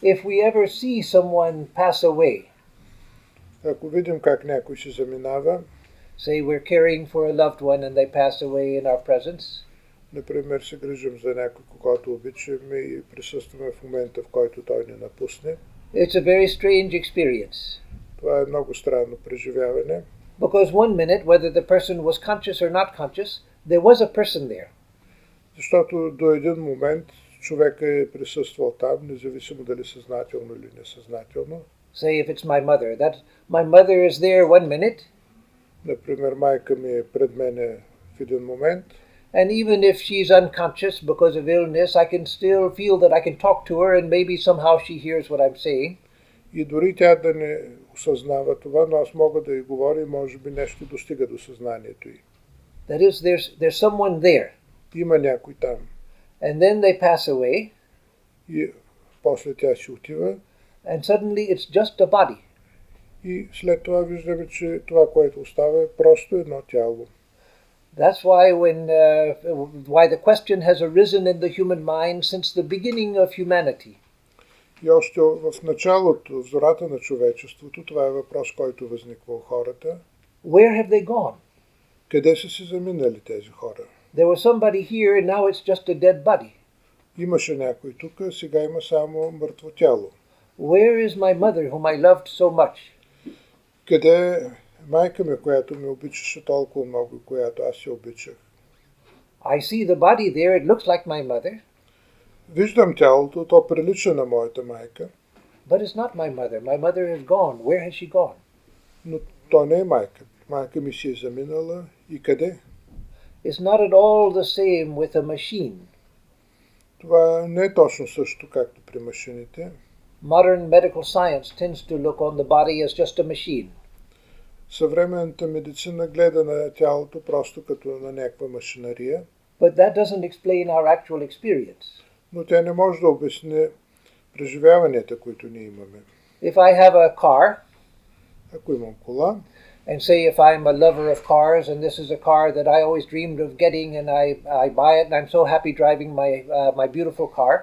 If we ever see someone pass away, Ако видим как някой се заминава, say we're caring for a loved one and they pass away in our presence, например, се грижим за някой, когато обичаме и присъстваме в момента, в който той ни напусне, it's a very strange experience. това е много странно преживяване, Because one minute, whether the person was conscious or not conscious, there was a person there. защото до един момент човека е присъствал там, независимо дали съзнателно или несъзнателно. Say if it's my mother, that my mother is there one minute, Например, майка ми е пред мене в един момент, and even if she's unconscious because of illness, I can still feel that I can talk to her and maybe somehow she hears what I'm saying. и дори тя да не осъзнава това, но аз мога да й говоря и може би нещо достига до съзнанието й. That is, there's someone there. Има някой там. And then they pass away, И после тя си отива and suddenly it's just a body. и след това виждаме, че това, което остава е просто едно тяло. That's why the question has arisen in the human mind since the beginning of humanity. И още в началото, в зората на човечеството, това е въпрос, който възниква у хората. Where have they gone? Къде са се заминали тези хора? There was somebody here and now it's just a dead body. Имаше някой тук, сега има само мъртво тяло. Where is my mother whom I loved so much? Къде е майка ми, която ме обичаше толкова много, която аз я обичах? I see the body there, it looks like my mother, Виждам тялото, то прилича на моята майка, but it's not my mother. My mother is gone. Where has she gone? но то не е майка. Майка ми си е заминала и къде? It's not at all the same with a machine. Това не е точно също, както при машините. Modern medical science tends to look on the body as just a machine. Съвременната медицина гледа на тялото просто като на някаква машинария, But that doesn't explain our actual experience. но тя не може да обясни преживяванията, които ние имаме. If I have a car, Ако имам кола, and say if I'm a lover of cars and this is a car that I always dreamed of getting and I buy it and I'm so happy driving my beautiful car,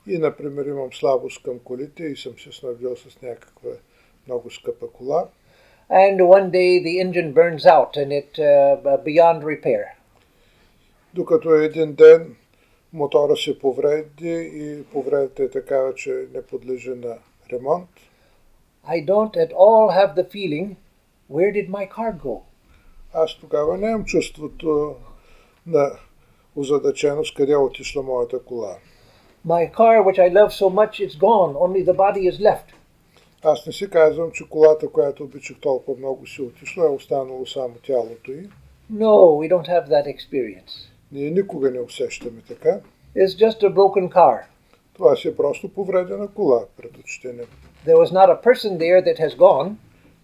и, например, имам слабост към колите и съм се снабдил с някаква много скъпа кола, and one day the engine burns out and it beyond repair. докато един ден мотора се повреди и повредата е такава, че не подлежи на ремонт, I don't at all have the feeling, where did my car go? аз тогава нямам чувството на озадаченост, къде е отишла моята кола. My car, which I love so much, it's gone. Only the body is left. Аз не си казвам, че колата, която обичах толкова много, си отишла, е останало само тялото й. No, we don't have that experience. Ние никога не усещаме така. It's just a broken car. Това си е просто повредена кола пред очите ни. There was not a person there that has gone.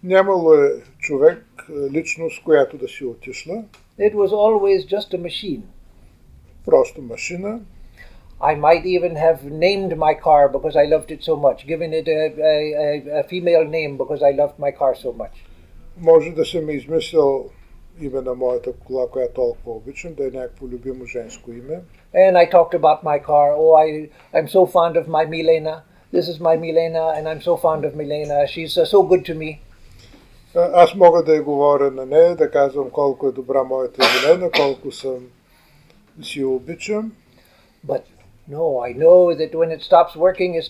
Нямало е човек, личност, която да си отишла. It was always just a machine. Просто машина. I might even have named my car because I loved it so much, given it a female name because I loved my car so much. Може да съм измислил име на моята кола, която толкова обичам, да е някакво любимо женско име. And I talked about my car. Oh, I'm so fond of my Milena. This is my Milena, and I'm so fond of Milena. She's so good to me. Аз мога да й говоря на нея, да казвам колко е добра моята Милена, колко си обичам. But no, I know that when it stops working, it's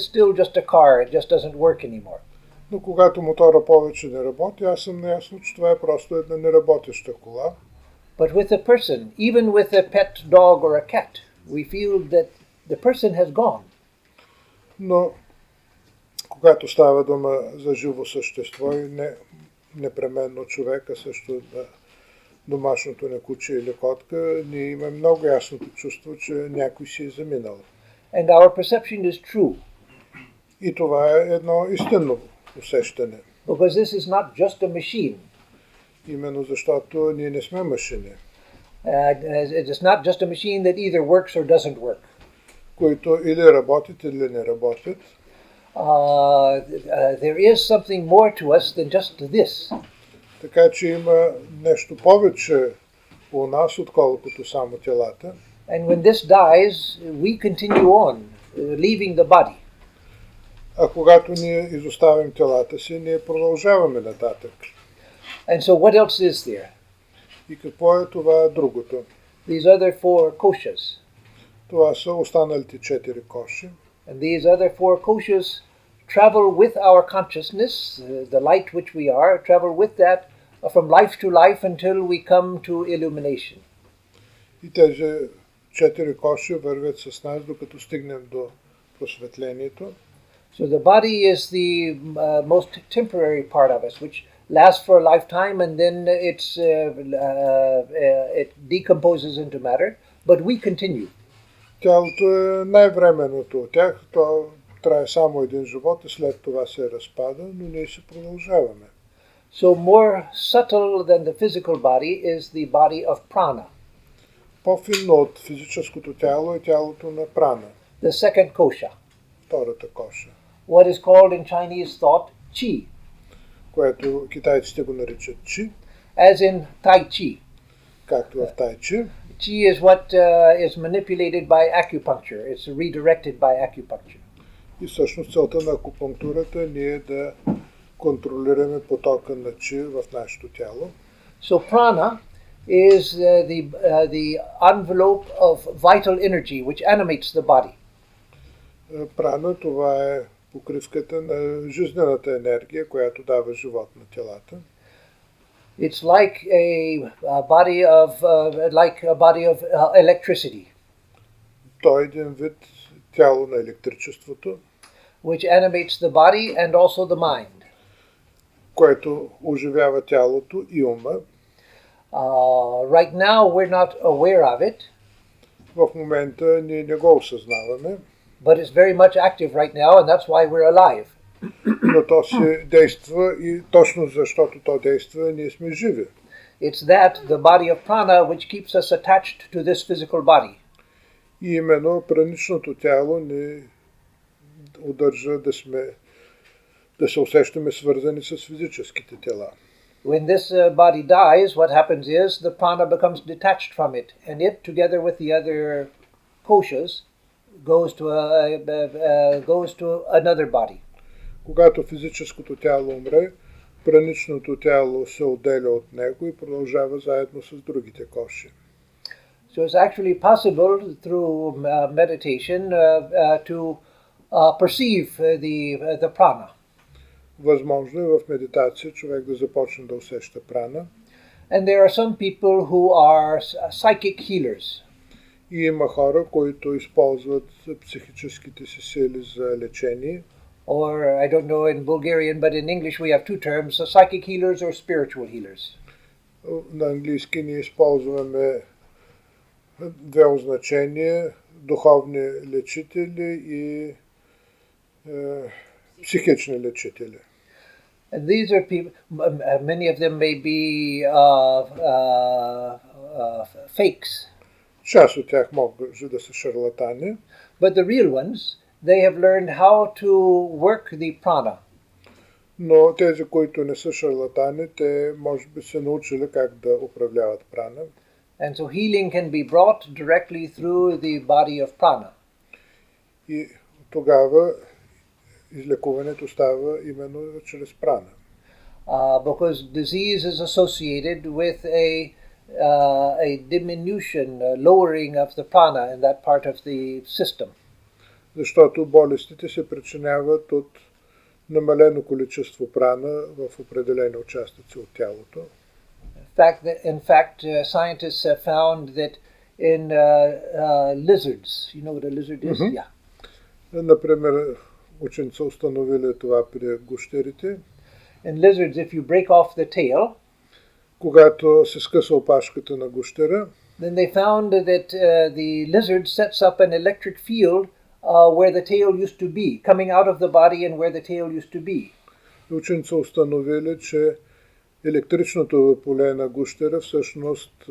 still just a car. It just doesn't work anymore. Но когато мотора повече не работи, аз съм наясно, че това е просто една неработеща кола. But with a person, even with a pet dog or a cat, we feel that the person has gone. Но когато става дума за живо същество и не непременно човека, също на домашното на куче или котка, ние имаме много ясното чувство, че някой си е заминал. And our perception is true. И това е едно истинно усещане. Because this is not just a machine. Именно защото ние не сме машини. It is not just a machine that either works or doesn't work. Които или работят, или не работят. There is something more to us than just this. Така че има нещо повече у нас, отколкото само телата. And when this dies, we continue on, leaving the body. А когато ние изоставим телата си, ние продължаваме нататък. And so what else is there? И какво е това другото? These other four koshas. Това са останалите 4 коши. And these other four koshas travel with our consciousness, the light which we are, travel with that from life to life until we come to illumination. И тези 4 коши вървят с нас, докато стигнем до просветлението. So the body is the most temporary part of us, which lasts for a lifetime and then it decomposes into matter, but we continue. Тялото е най-временното от тях. То трае само един живот и след това се разпада, но ние се продължаваме. So more subtle than the physical body is the body of prana. По-финно от физическото тяло е тялото на прана. The second kosha. Втората коша. What is called in Chinese thought chi. Което китайците го наричат чи. As in tai chi. Както в тайчи. Chi is what is manipulated by acupuncture. It's redirected by acupuncture. И всъщност целта на акупунктурата ни е да контролираме потока на чи в нашето тяло. So prana is the envelope of vital energy which animates the body. Прана, това е покривката на жизнената енергия, която дава живот на телата. It's like a body of electricity. Той е един вид тяло на електричеството, which animates the body and also the mind. Което оживява тялото и ума. Right now we're not aware of it. В момента ние не го осъзнаваме. But it's very much active right now and that's why we're alive. Но то се действа и точно защото то действа, ние сме живи. It's that, the body of prana, which keeps us attached to this physical body. И именно праничното тяло ни удържа да се усещаме свързани с физическите тела. When this body dies, what happens is the prana becomes detached from it, and it, together with the other koshas, goes to another body. Когато физическото тяло умре, праничното тяло се отделя от него и продължава заедно с другите коши. So it's actually possible through meditation to perceive the prana. Възможно е в медитация човек да започне да усеща прана. And there are some people who are psychic healers. И има хора, които използват психическите си сили за лечение. Or I don't know in Bulgarian, but in English we have two terms: psychic healers or spiritual healers. На английски ние използваме две означения: духовни лечители и психични лечители. And these are people. Many of them may be fakes. Част от тях може да са шарлатани. But the real ones, they have learned how to work the prana. Но тези, които не са шарлатани, те може би се научили как да управляват прана. And so healing can be brought directly through the body of prana. И тогава излекуването става именно чрез прана. Because disease is associated with a diminution, lowering of the prana in that part of the system. Защото болестите се причиняват от намалено количество прана в определени участъци от тялото. In fact, scientists have found that in lizards, you know what a lizard is? Mm-hmm. Yeah. Например, ученици установили това при гущерите. In lizards, if you break off the tail, когато се скъса опашката на гущера, then they found that the lizard sets up an electric field where the tail used to be, coming out of the body and where the tail used to be. Ученици установили, че електричното поле на гущера всъщност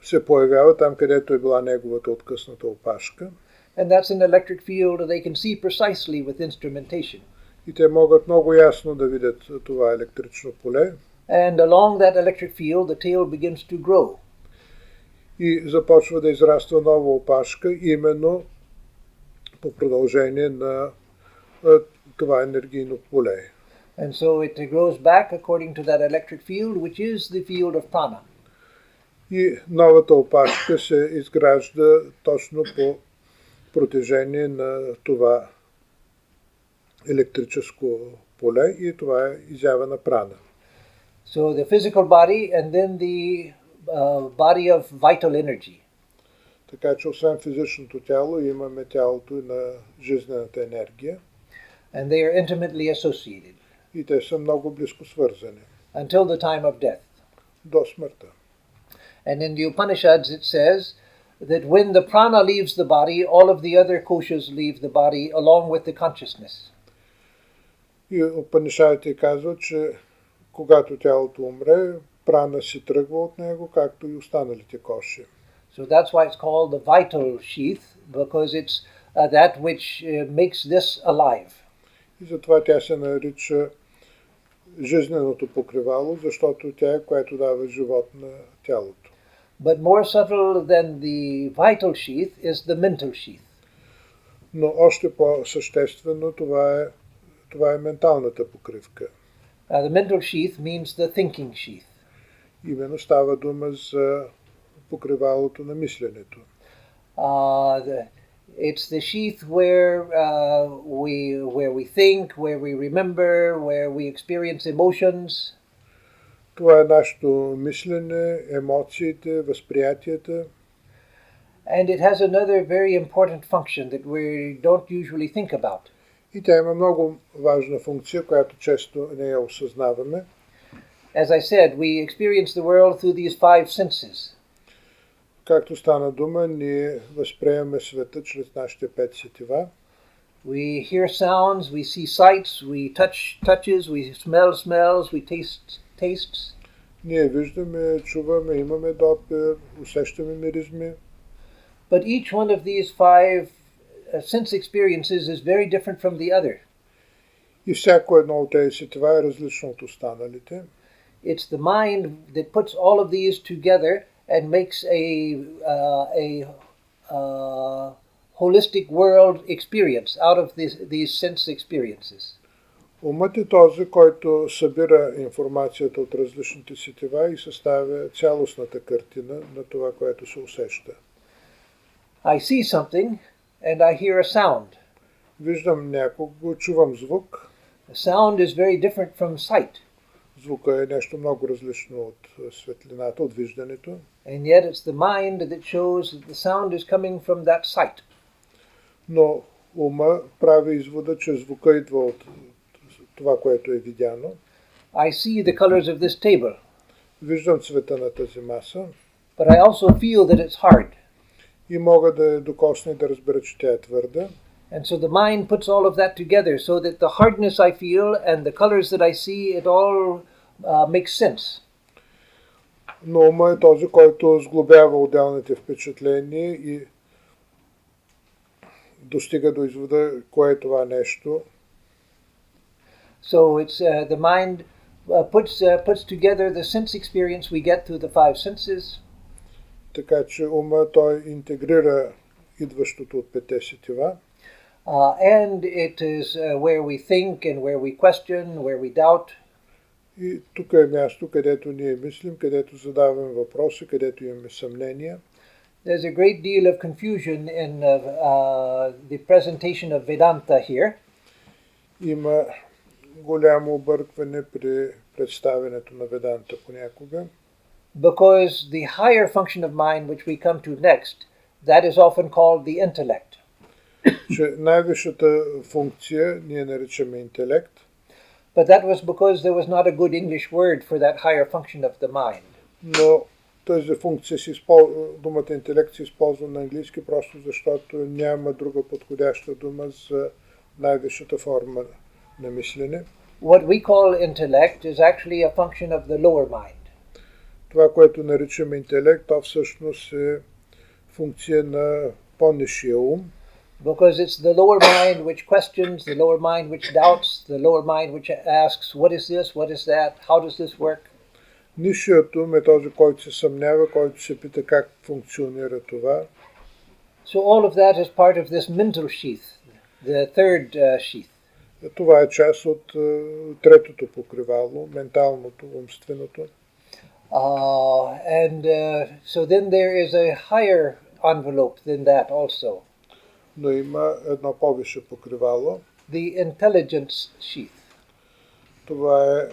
се появява там, където е била неговата откъсната опашка. And that's an electric field they can see precisely with instrumentation. И те могат много ясно да видят това електрично поле. And along that electric field, the tail begins to grow. И започва да израства нова опашка, именно по продължение на това енергийно поле. And so it grows back according to that electric field, which is the field of prana. И новата опашка се изгражда точно по протежение на това електрическо поле и това е изява на прана. So the physical body and then the body of vital energy. Така че освен физичното тяло имаме тялото на жизнената енергия. And they are intimately associated. И те са много близко свързани. Until the time of death. До смъртта. And in the Upanishads it says that when the prana leaves the body, all of the other koshas leave the body along with the consciousness. И Упанишадите казват, че когато тялото умре, прана си тръгва от него, както и останалите коши. So that's why it's called the vital sheath, because it's that which makes this alive. И затова тя се нарича жизненото покривало, защото тя е, което дава живот на тялото. But more subtle than the vital sheath is the mental sheath. Но още по-съществено това е менталната покривка. The mental sheath means the thinking sheath. Именно става дума за покривалото на мисленето. It's the sheath where we think, where we remember, where we experience emotions. Това е нашето мислене, емоциите, възприятията. And it has another very important function that we don't usually think about. И тя има много важна функция, която често не я осъзнаваме. As I said, we experience the world through these five senses. Както стана дума, ние възприемаме света чрез нашите пет сетива. We hear sounds, we see sights, we touches, we smell smells, we tastes. Ние виждаме, чуваме, имаме допир, усещаме миризми. But each one of these five sense experiences is very different from the other. И всяко едно от тези сетива е различно от останалите. It's the mind that puts all of these together and makes a holistic world experience out of these sense experiences. Умът е този, който събира информацията от различните сетива и съставя цялостната картина на това, което се усеща. I see something and I hear a sound. Виждам някого, чувам звук. The sound is very different from sight. Звука е нещо много различно от светлината, от виждането. And yet it's the mind that shows that the sound is coming from that sight. Но ума прави извода, че звука идва от това, което е видяно. I see the colors of this table. Виждам цвета на тази маса. But I also feel that it's hard. И мога да я докосна и да разбера, че тя е твърда. And so the mind puts all of that together so that the hardness I feel and the colors that I see, it all makes sense. Но ума е този, който сглобява отделните впечатления и достига до извода, кое е това нещо. So it's the mind puts together the sense experience we get through the five senses. Така че ума той интегрира идващото от петте сетива. And it is where we think and where we question, where we doubt. И тук е място, където ние мислим, където задаваме въпроси, където имаме съмнения. There's a great deal of confusion in the presentation of Vedanta here. Има голямо объркване при представянето на Веданта понякога. Because the higher function of mind which we come to next, that is often called the intellect. Че най-висшата функция ние наричаме интелект. But that was because there was not a good English word for that higher function of the mind. Но тази функция думата интелект се използва на английски, просто защото няма друга подходяща дума за най-висшата форма на мислене. What we call intellect is actually a function of the lower mind. Това, което наричаме интелект, то всъщност е функция на по-нисшия ум. Because it's the lower mind which questions, the lower mind which doubts, the lower mind which asks, what is this, what is that, how does this work? Нисшият ум е този, който се съмнява, който се пита как функционира това. So all of that is part of this mental sheath, the third sheath. Това е част от третото покривало, менталното, умственото. So then there is a higher envelope than that also. Но има едно повише покривало. The intelligence sheath. Това е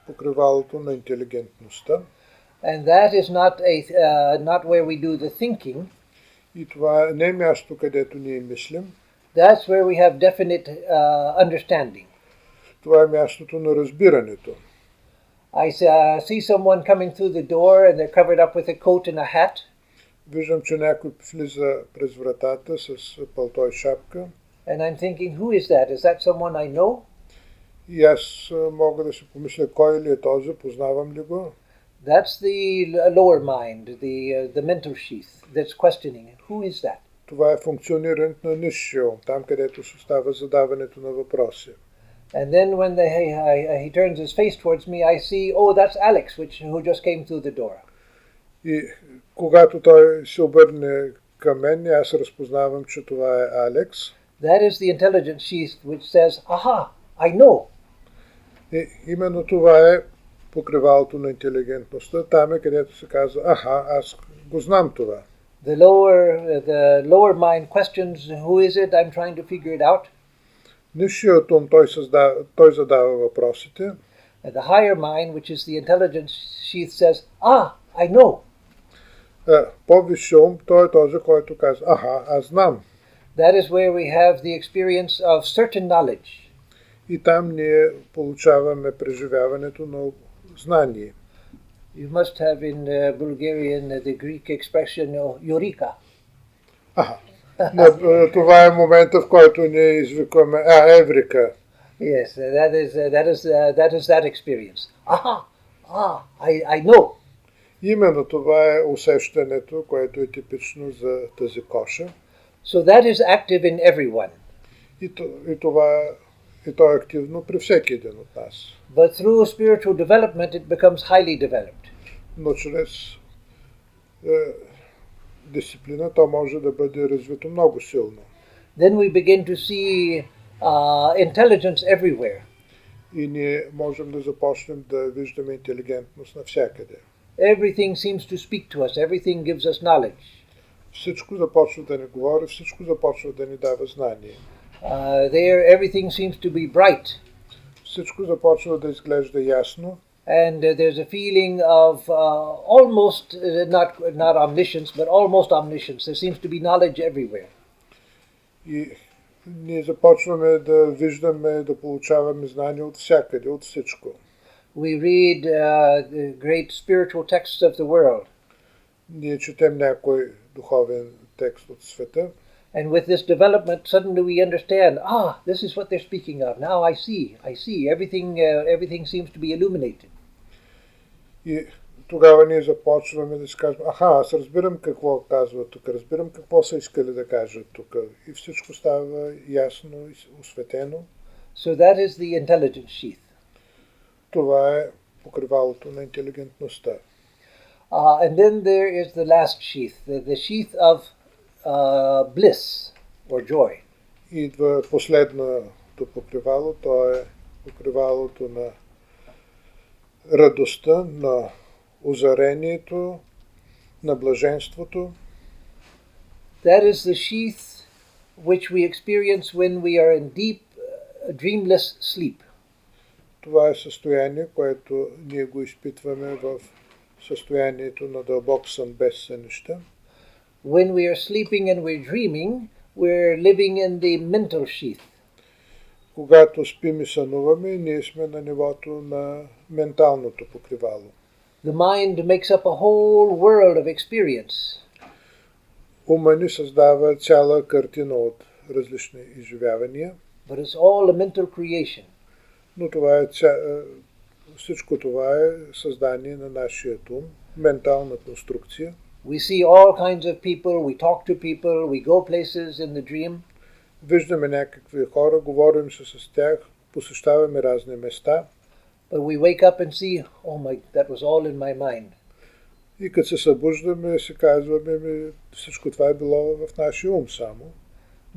покривалото на интелигентността. And that is not where we do the thinking. И това не е място, където ние мислим. That's where we have definite understanding. Това е мястото на разбирането. I see someone coming through the door and they're covered up with a coat and a hat. Виждам, че някой влиза през вратата с палто и шапка. And I'm thinking, who is that? Is that someone I know? И аз мога да си помисля, кой ли е този, познавам ли го? That's the lower mind, the mental sheath that's questioning. Who is that? Това е функционирането на нисшия ум, там където се става задаването на въпроси. And then when he turns his face towards me, I see, oh, that's Alex, who just came through the door. И когато той се обърне към мен, аз разпознавам, че това е Алекс. That is the intelligence sheath which says, aha, I know. И именно това е покривалото на интелигентността, там е където се казва, аха, аз го знам това. The lower mind questions, who is it? I'm trying to figure it out. Нисшият ум, той задава въпросите. And the higher mind, which is the intelligence sheath, says, I know. По-висшият ум, той е този, който казва, аха, аз знам. That is where we have the experience of certain knowledge. И там ние получаваме преживяването на знание. You must have in Bulgarian the Greek expression eureka. Това е момента, в който ние извикваме еврика. Yes, that is that experience. I know. Именно това е усещането, което е типично за тази коша. So that is active in everyone. И то е активно при всеки един от нас. But through spiritual development it becomes highly developed. Но чрез дисциплина то може да бъде развито много силно. Then we begin to see intelligence everywhere. И ние можем да започнем да виждаме интелигентност навсякъде. Everything seems to speak to us. Everything gives us knowledge. Всичко започва да ни говори, всичко започва да ни дава знание. There everything seems to be bright. Всичко започва да изглежда ясно. And there's a feeling of almost not omniscience, but almost omniscience. There seems to be knowledge everywhere. И ние започваме да виждаме, да получаваме знания от всякъде, от всичко. We read the great spiritual texts of the world. Ние четем някой духовен текст от света. And with this development, suddenly we understand, this is what they're speaking of. Now I see. Everything seems to be illuminated. И тогава ние започваме да си кажем, аз разбирам какво казва тук, разбирам какво са искали да кажат тук. И всичко става ясно и осветено. So that is the intelligence sheath. Това е покривалото на интелигентността. And then there is the last sheath, the sheath of bliss or joy. Идва последното покривало, то е покривалото на радостта, на озарението, на блаженството. That is the sheath which we experience when we are in deep, dreamless sleep. Това е състояние, което ние го изпитваме в състоянието на дълбок сън без сънища. When we are sleeping and we're dreaming, we're living in the mental sheath. Когато спим и сънуваме, ние сме на нивото на менталното покривало. The mind makes up a whole world of experience. Ума ни създава цяла картина от различни изживявания. But it's all a mental creation. Но всичко това е създание на нашия ум, ментална конструкция. We see all kinds of people, we talk to people, we go places in the dream. Виждаме някакви хора, говорим се с тях, посещаваме разни места. But we wake up and see, that was all in my mind. И като се събуждаме, се казваме, всичко това е било в нашия ум само.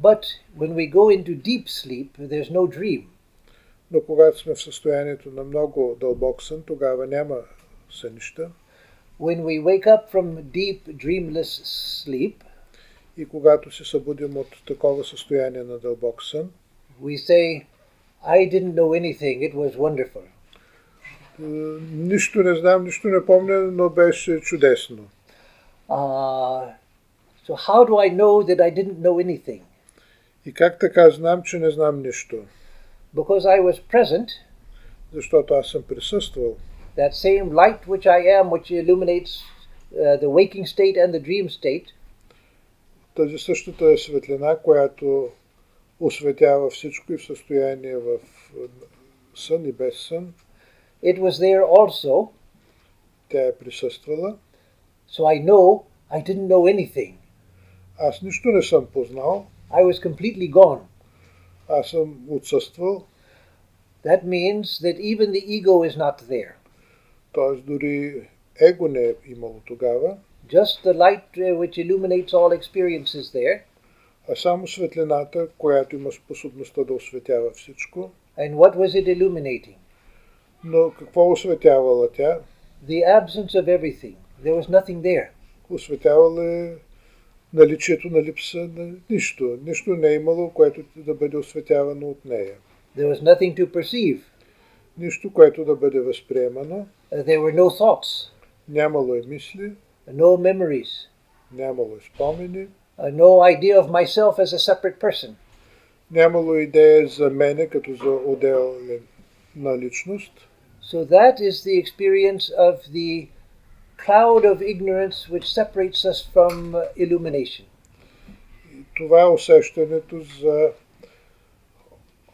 But when we go into deep sleep, there's no dream. Но когато сме в състоянието на много дълбок сън, тогава няма сънища. When we wake up from deep dreamless sleep, И когато се събудим от такова състояние на дълбок сън, we say, I didn't know anything, it was wonderful. Нищо не знам, нищо не помня, но беше чудесно. So how do I know that I didn't know anything? И как така знам, че не знам нищо? Because I was present, Защото аз съм присъствал. that same light which I am, which illuminates the waking state and the dream state, Тази същата светлина, която осветява всичко и в състояние в сън и без сън, it was there also, тя е присъствала. so I know I didn't know anything. Аз нищо не съм познал, I was completely gone. аз съм отсъствал, That means that even the ego is not there. т.е. дори его не е имало тогава, Just the light which illuminates all experience is there. а само светлината, която има способността да осветява всичко. And what was it illuminating? Но какво осветявала тя? The absence of everything. There was nothing there. Осветявала е наличието на липса на нищо. Нищо не е имало, което да бъде осветявано от нея. There was nothing to perceive. Нищо, което да бъде възприемано. There were no thoughts, Нямало е мисли, no memories, нямало е спомени, no idea of myself as a separate person. нямало идея за мене като за отделна личност. So that is the experience of the cloud of ignorance which separates us from illumination. И това е усещането за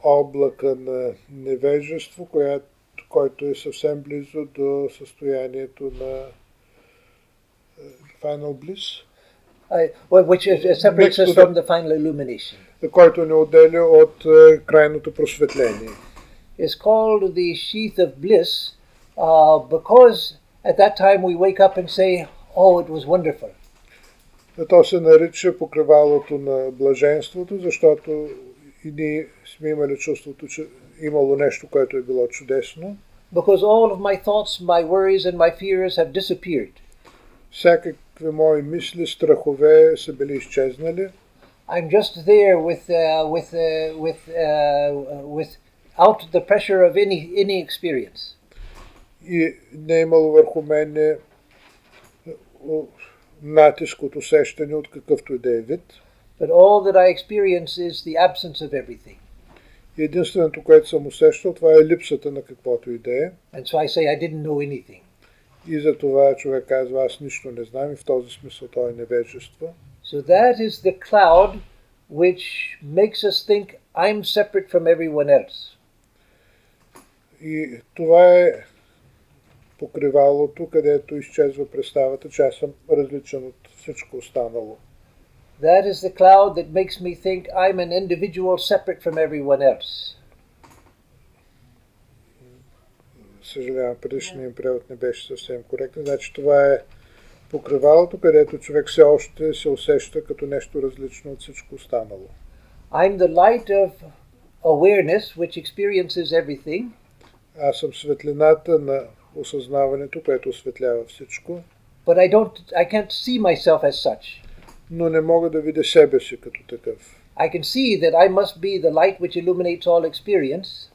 облака на невежество, който е съвсем близо до състоянието на final bliss, Which separates us from the final illumination. който ни отделя от крайното просветление. It's called the sheath of bliss because at that time we wake up and say, oh, it was wonderful. То се нарича покривалото на блаженството, защото и ние сме имали чувството, че имало нещо, което е било чудесно. Because all of my thoughts, my worries and my fears have disappeared. Всякакви мои мисли, страхове са били изчезнали. I'm just there without the pressure of any experience. И не е имало върху мене натиск от усещане от какъвто и да е вид. But all that I experience is the absence of everything. Единственото, което съм усещал, това е липсата на каквото и да е. And so I say I didn't know anything. И за това човек казва, аз нищо не знам и в този смисъл то е невежество. So that is the cloud which makes us think I'm separate from everyone else. И това е покривалото, където изчезва представата, че аз съм различен от всичко останало. That is the cloud that makes me think I'm an individual separate from everyone else. Съжалявам, предишният превод не беше съвсем коректен. Значи това е покривалото, където човек все още се усеща като нещо различно от всичко останало. I'm the light of awareness which experiences everything. Аз съм светлината на осъзнаването, което осветлява всичко. But I can't see myself as such. Но не мога да видя себе си като такъв. I can see that I must be the light which illuminates all experience.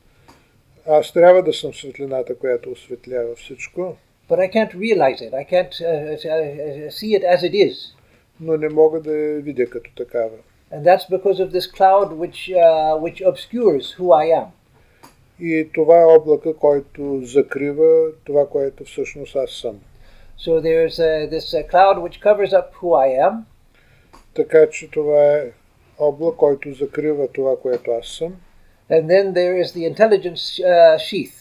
Аз трябва да съм светлината, която осветлява всичко. But I can't realize it. I can't see it as it is. Но не мога да я видя като такава. And that's because of this cloud which obscures who I am. И това е облака, който закрива това, което всъщност аз съм. So there's this cloud which covers up who I am. Така че това е облак, който закрива това, което аз съм. And then there is the intelligence sheath.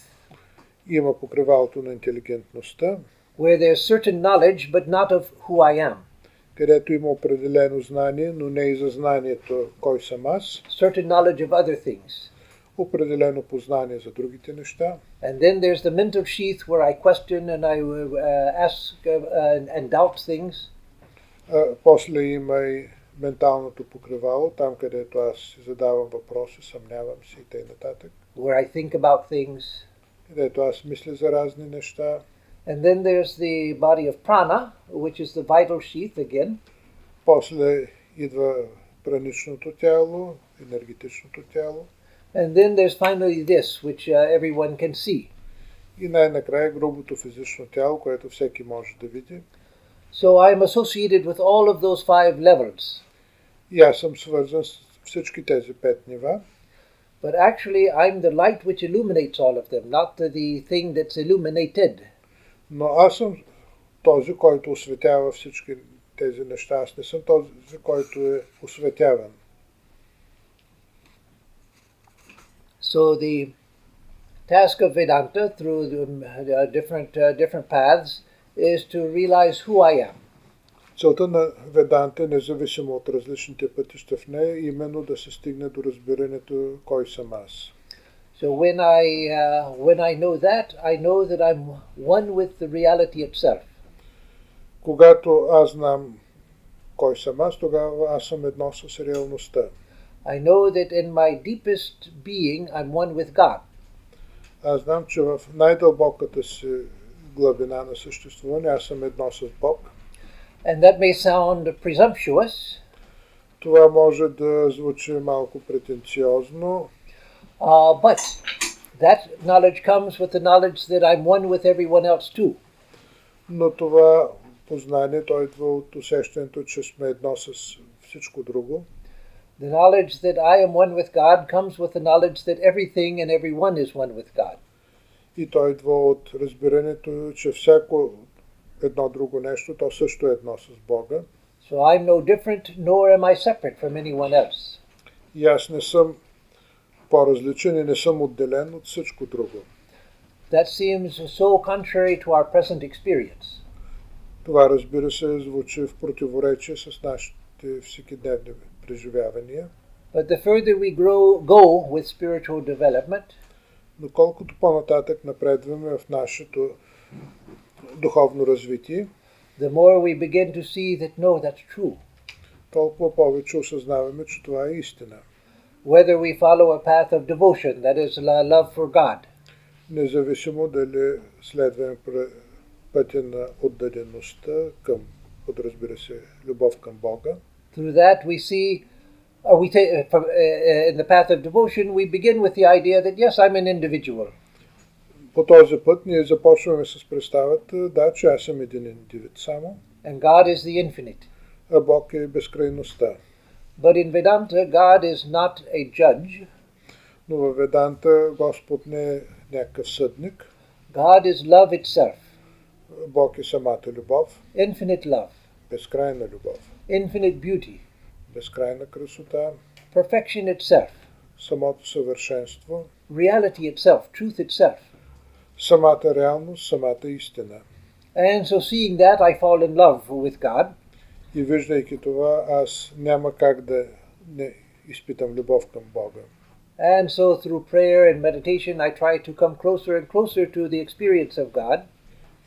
Има покривалото на интелигентността. Where there's certain knowledge, but not of who I am. Където има определено знание, но не и за знанието кой съм аз. Certain knowledge of other things. определено познание за другите неща. And then there's the mental sheath where I question and I ask and doubt things. После има и менталното покривало, там където аз си задавам въпроси, съмнявам се и т.н. Where I think about things. Където аз мисля за разни неща. And then there's the body of prana, which is the vital sheath again. После идва праничното тяло, енергетичното тяло. And then there's finally this, which everyone can see. И най-накрая грубото физично тяло, което всеки може да види. So I'm associated with all of those 5 levels. И аз съм свързан с всички тези 5 нива. But actually I'm the light which illuminates all of them, not the thing that's illuminated. Но аз съм този, който осветява всички тези неща. Аз не съм този, който е осветяван. So the task of Vedanta through the different paths is to realize who I am. Целта на Веданта, независимо от различните пътища в нея, е именно да се стигне до разбирането кой съм аз. So when I know that, I know that I'm one with the reality itself. Когато аз знам кой съм аз, тогава аз съм едно с реалността. I know that in my deepest being, I'm one with God. Аз знам, че в най-дълбоката си глъбина на съществуване аз съм едно с Бог. And that may sound presumptuous. Това може да звучи малко претенциозно. But that knowledge comes with the knowledge that I'm one with everyone else too. Но това познание, то идва от усещането, че сме едно с всичко друго. The knowledge that I am one with God comes with the knowledge that everything and everyone is one with God. И то идва от разбирането, че всяко едно друго нещо, то също е едно с Бога. So I'm no different, nor am I separate from anyone else. И аз не съм по-различен и не съм отделен от всичко друго. That seems so contrary to our present experience. Това, разбира се, звучи в противоречие с нашите всекидневни преживявания. But the further we go with spiritual development, но колкото по-нататък напредваме в нашето духовно развитие, the more we begin to see that no, that's true. толкова повече осъзнаваме, че това е истина. Whether we follow a path of devotion, that is love for God, Независимо дали следваме пътя на отдадеността към, подразбира се, любов към Бога. through that we see, in the path of devotion, we begin with the idea that yes, I'm an individual. По този път ние започваме с представата, да, че аз съм един индивид само, And God is the infinite. а Бог е безкрайността. But in Vedanta, God is not a judge. Но във Веданта Господ не е някакъв съдник. God is love itself. Бог е самата любов, Infinite love. безкрайна любов, Infinite beauty. безкрайна красота, Perfection itself. самото съвършенство, Reality itself. Truth itself. самата реалност, самата истина. And so seeing that, I fall in love with God. И виждайки това, аз няма как да не изпитам любов към Бога. And so through prayer and meditation, I try to come closer and closer to the experience of God.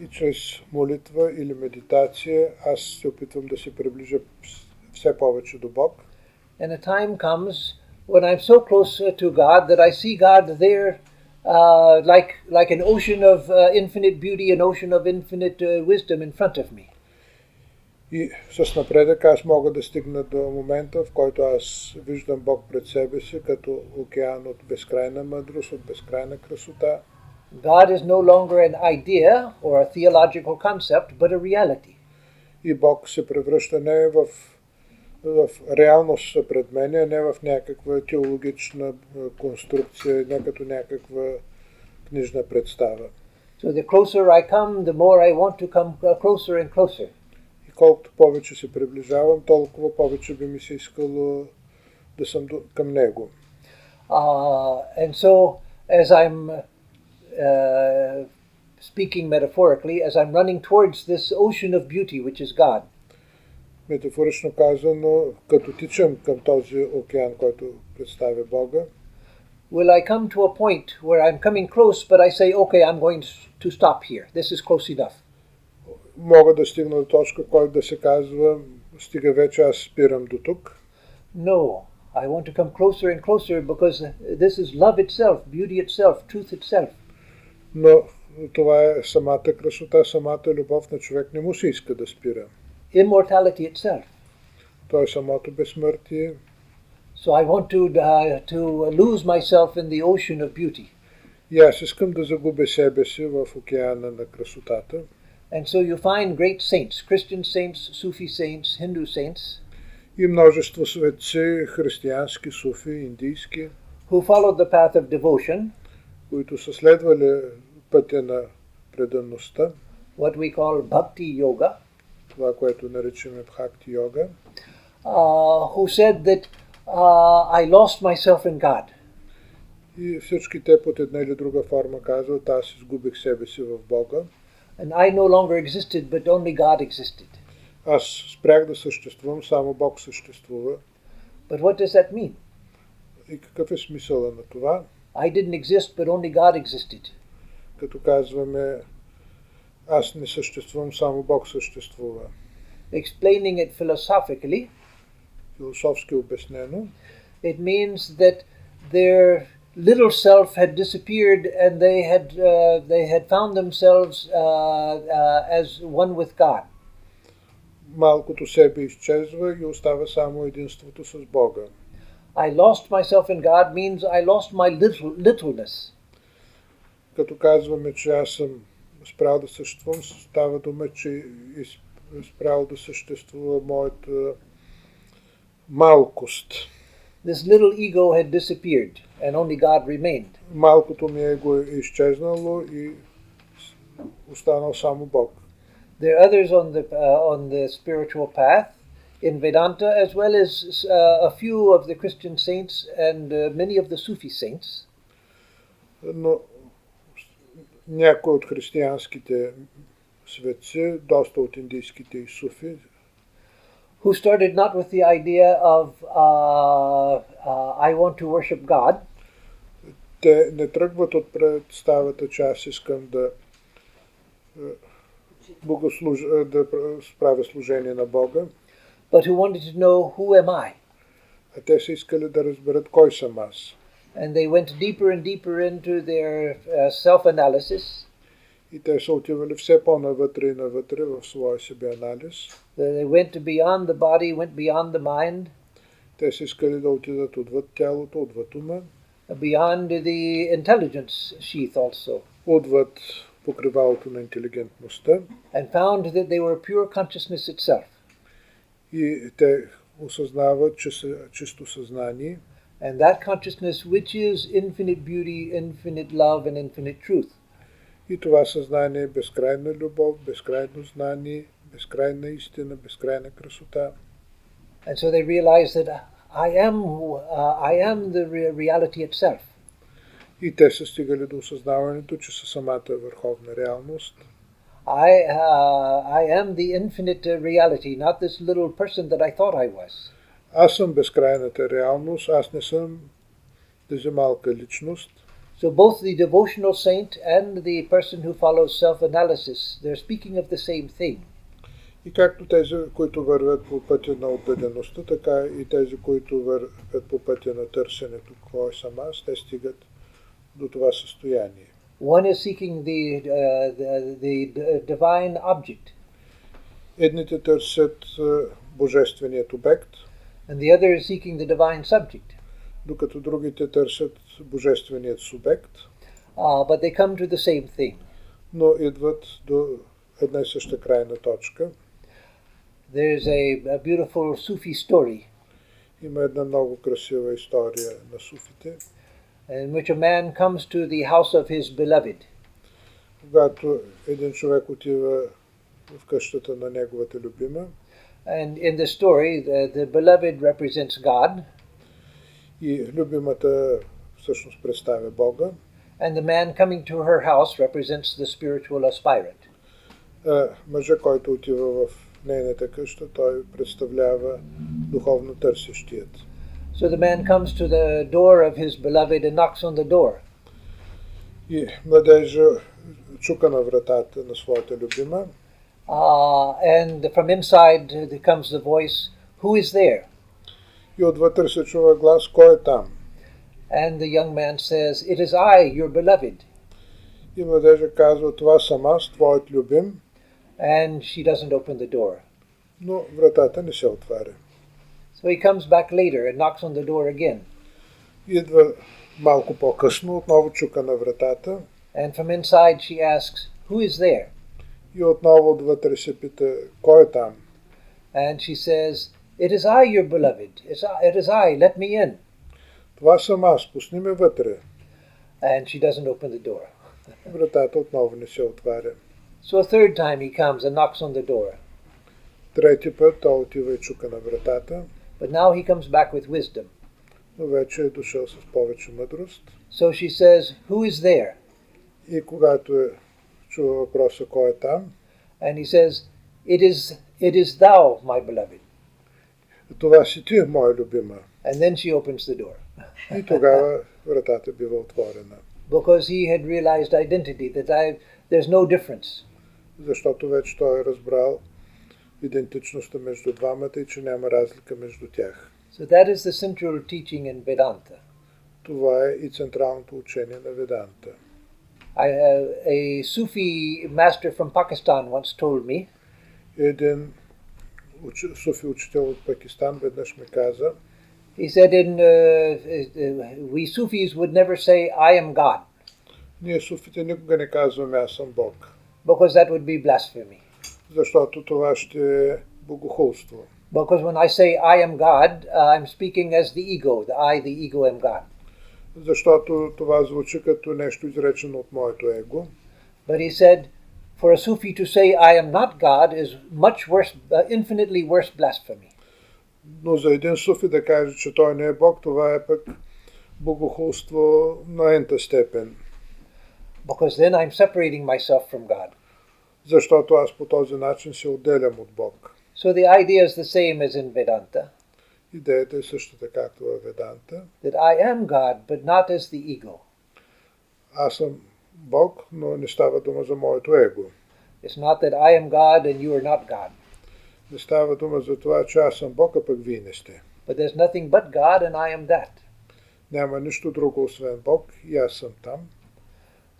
И чрез молитва или медитация аз се опитвам да се приближа все повече до Бог. And a time comes when I'm so close to God that I see God there like an ocean of infinite beauty, an ocean of infinite wisdom in front of me. И с напредък аз мога да стигна до момента, в който аз виждам Бог пред себе си като океан от безкрайна мъдрост, от безкрайна красота. God is no longer an idea or a theological concept, but a reality. И Бог се превръща не в реалност пред мен, а не в някаква теологична конструкция, не като някаква книжна представа. So the closer I come, the more I want to come closer and closer. И колкото повече се приближавам, толкова повече би ми се искало да съм към Него. And so as I'm speaking metaphorically, as I'm running towards this ocean of beauty, which is God, Метафорично казано, като тичам към този океан, който представя Бога, will I come to a point where I'm coming close, but I say, okay, I'm going to stop here. This is close enough. Мога да стигна до точка, който да се казва, стига вече, аз спирам до тук. No, I want to come closer and closer because this is love itself, beauty itself, truth itself. Но това е самата красота, самата любов на човек, не му се иска да спира. Immortality itself. То е самото безсмъртие. So I want to lose myself in the ocean of beauty. И аз искам да загубя себе си в океана на красотата. And so you find great saints, Christian saints, Sufi saints, Hindu saints, И множество светци, християнски, суфи, индийски, who followed the path of devotion, които са следвали пътя на преданността, what we call bhakti yoga, това, което наричаме бхакти йога, who said that I lost myself in God. и всички те под една или друга форма казват, аз изгубих себе си в Бога. And I no longer existed, but only God existed. Аз спрях да съществувам, само Бог съществува. But what does that mean? И какъв е смисъла на това? I didn't exist, but only God existed. Като казваме, аз не съществувам, само Бог съществува. Explaining it philosophically, Философски обяснено, it means that their little self had disappeared and they had found themselves as one with God. малкото себе изчезва и остава само единството с Бога. I lost myself in God means I lost my littleness. Като казваме, че аз съм спрял да съществувам, става дума, че спрял да съществува моята малкост. This little ego had disappeared and only God remained. Малкото ми его е изчезнало и останал само Бог. There are others on the spiritual path in Vedanta, as well as a few of the Christian saints and many of the Sufi saints. Но някои от християнските светци, доста от индийските и суфи, who started not with the idea of I want to worship God, те не тръгват от представата, че аз искам да да справя служение на Бога, but who wanted to know who am I. А те са искали да разберат кой съм аз. And they went deeper and deeper into their self-analysis. И те са отивали все по-навътре и навътре в своя себе анализ. They went beyond the body, went beyond the mind. Те са искали да отидат отвъд тялото, отвъд ума. Beyond the intelligence sheath also. Отвъд покривалото на интелигентността. And found that they were pure consciousness itself. И те осъзнават, че са чисто съзнание. And that consciousness which is infinite beauty, infinite love and infinite truth. И това съзнание е безкрайна любов, безкрайно знание, безкрайна истина, безкрайна красота. And so they realized that I am the reality itself. И те са стигали до осъзнаването, че са самата върховна реалност. I am the infinite reality, not this little person that I thought I was. Аз съм безкрайната реалност, аз не съм тази малка личност. So both the devotional saint and the person who follows self-analysis, they're speaking of the same thing. И както тези, които вървят по пътя на отдадеността, така и тези, които вървят по пътя на търсенето, кой съм аз, те стигат до това състояние. One is seeking the divine object. Едните търсят божественият обект, and the other is seeking the divine subject. Докато другите търсят божественият субект. But they come to the same thing. Но идват до една и съща крайна точка. There's a beautiful Sufi story. Има една много красива история на суфите. In which a man comes to the house of his beloved. Когато един човек отива в къщата на неговата любима. And in the story, the beloved represents God. И любимата всъщност представя Бога. And the man coming to her house represents the spiritual aspirant. Мъжът, който отива в нейната къща, той представлява духовно търсещият. So the man comes to the door of his beloved and knocks on the door. И младежа чука на вратата на своята любима. And from inside there comes the voice, "Who is there?" И отвътре се чува глас, кой е там? And the young man says, "It is I, your beloved." И младежа казва, това съм аз, твоят любим. And she doesn't open the door. Но вратата не се отваря. So he comes back later and knocks on the door again. Идва малко по-късно, отново чука на вратата. And from inside she asks, "Who is there?" И отново отвътре се пита, кой е там? And she says, "It is I, your beloved. It is I, let me in." Това съм аз, пусни ме вътре. And she doesn't open the door. Вратата отново не се отваря. So a third time he comes and knocks on the door. Трети път той отива и чука на вратата. But now he comes back with wisdom. Но вече е дошъл с повече мъдрост. So she says, "Who is there?" И когато чува въпроса кой е там, And he says, It is thou, my beloved." това си ти, моя любима. And then she opens the door. И тогава вратата бива отворена. Because he had realized identity, that there's no difference. Защото вече той е разбрал идентичността между двамата и че няма разлика между тях. So that is the central teaching in Vedanta. Това е и централното учение на Веданта. A Sufi master from Pakistan once told me, Един суфи учител от Пакистан веднъж ми каза, he said, we Sufis would never say, "I am God," ние суфите никога не казваме аз съм Бог, because that would be blasphemy. защото това ще е богохулство. Because when I say I am God, I'm speaking as the ego, the ego am God. Защото това звучи като нещо изречено от моето его. But he said, for a Sufi to say I am not God is much worse, infinitely worse blasphemy. Но за един суфи да каже, че той не е Бог, това е пък богохулство на ента степен. Because then I'm separating myself from God. Защото аз по този начин се отделям от Бог. So the idea is the same as in Vedanta. Идеята е същата както във Веданта. That I am God, but not as the ego. Аз съм Бог, но не става дума за моето его. It's not that I am God and you are not God. Не става дума за това, че аз съм Бог, а пък вие не сте. But there's nothing but God and I am that. Няма нищо друго освен Бог и аз съм там.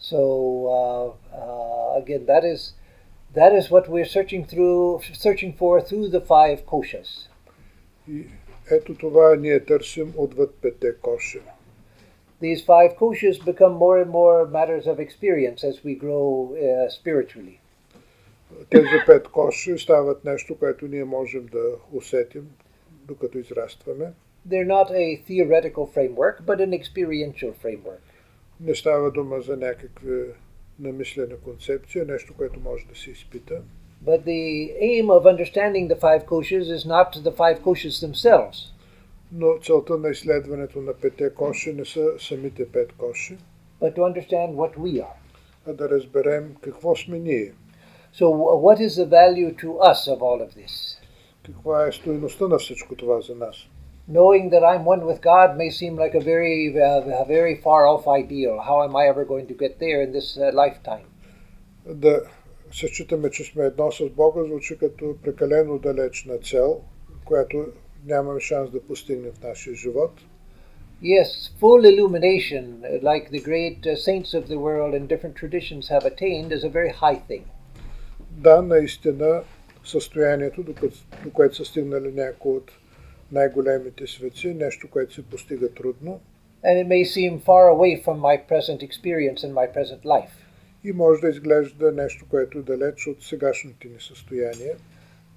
So again, that is what we're searching for through the 5 koshas. И ето това ние търсим отвъд 5 коши. These 5 koshas become more and more matters of experience as we grow spiritually. Тези 5 коши стават нещо, което ние можем да усетим, докато израстваме. They're not a theoretical framework, but an experiential framework. Не става дума за някакви намислена концепция, нещо, което може да се изпита. But the aim of understanding the 5 koshas is not the 5 koshas themselves. Но целта на изследването на 5 коши не са самите 5 коши, but to understand what we are. А да разберем какво сме ние. So what is the value to us of all of this? Каква е стойността на всичко това за нас? Knowing that I'm one with God may seem like a very far off ideal. How am I ever going to get there in this lifetime? Да се считаме, че сме едно с Бога, звучи като прекалено далечна цел, която нямаме шанс да постигнем в нашия живот. Yes, full illumination, like the great saints of the world in different traditions have attained, is a very high thing. Да, наистина състоянието, до което са стигнали някои от най-големите светци, нещо, което се постига трудно. And it may seem far away from my present experience and my present life. И може да изглежда нещо, което е далеч от сегашните ни състояния.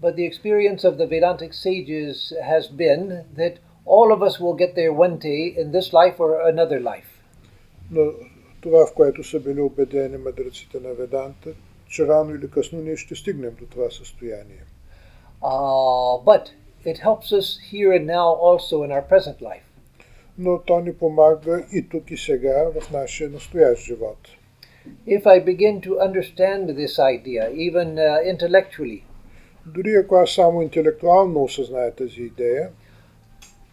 But the experience of the Vedantic sages has been that all of us will get there one day in this life or another life. Но това, в което са били убедени мъдреците на Веданта, че рано или късно ние ще стигнем до това състояние. But it helps us here and now also in our present life. Но то ни помага и тук и сега в нашия настоящ живот. If I begin to understand this idea, even intellectually, дори ако аз само интелектуално осъзная тази идея,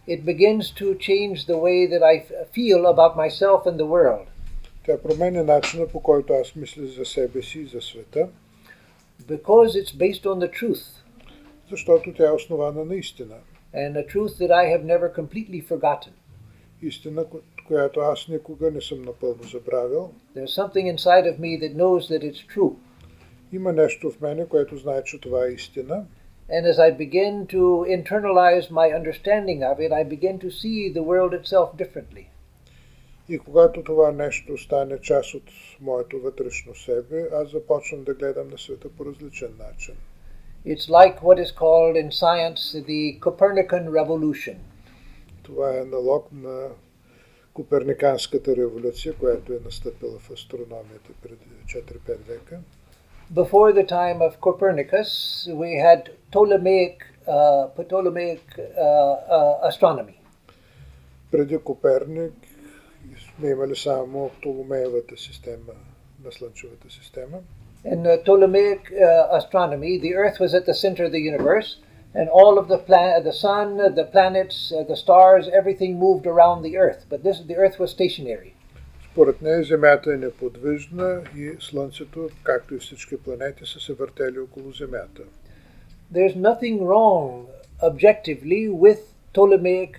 it begins to change the way that I feel about myself and the world. Тя променя начина, по който аз мисля за себе си и за света, Because it's based on the truth, защото тя е основана на истина. and a truth that I have never completely forgotten. Истина, която аз никога не съм напълно забравил. There's something inside of me that knows that it's true. Има нещо в мене, което знае, че това е истина. And as I begin to internalize my understanding of it, I begin to see the world itself differently. И когато това нещо стане част от моето вътрешно себе, аз започвам да гледам на света по различен начин. It's like what is called in science the Copernican revolution. Това е аналог на Коперниканската революция, която е настъпила в астрономията преди 4-5 века. Before the time of Copernicus, we had Ptolemaic astronomy. Преди Коперник сме имали само Птоломеевата система на Слънчевата система. In Ptolemaic astronomy, the Earth was at the center of the universe, and all of the sun, the planets, the stars, everything moved around the Earth. But the Earth was stationary. Според нея Земята е неподвижна и Слънцето, както и всички планети, са се въртели около Земята. There's nothing wrong objectively with Ptolemaic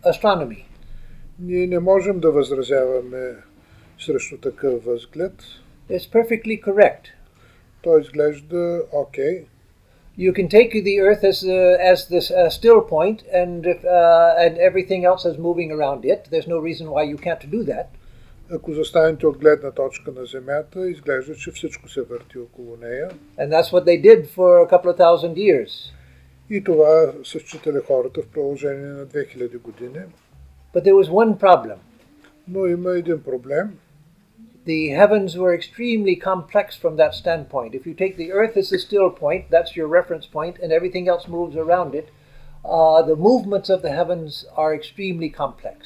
astronomy. Ние не можем да възразяваме срещу такъв възглед. It's perfectly correct. Той изглежда окей. You can take the Earth as this still point, and everything else is moving around it. There's no reason why you can't do that. Ако застанете от гледна точка на Земята, изглежда, че всичко се върти около нея. And that's what they did for a couple of thousand years. И това са считали хората в продължение на 2000 години. But there was one problem. Но има един проблем. The heavens were extremely complex from that standpoint. If you take the Earth as a still point, that's your reference point, and everything else moves around it, the movements of the heavens are extremely complex.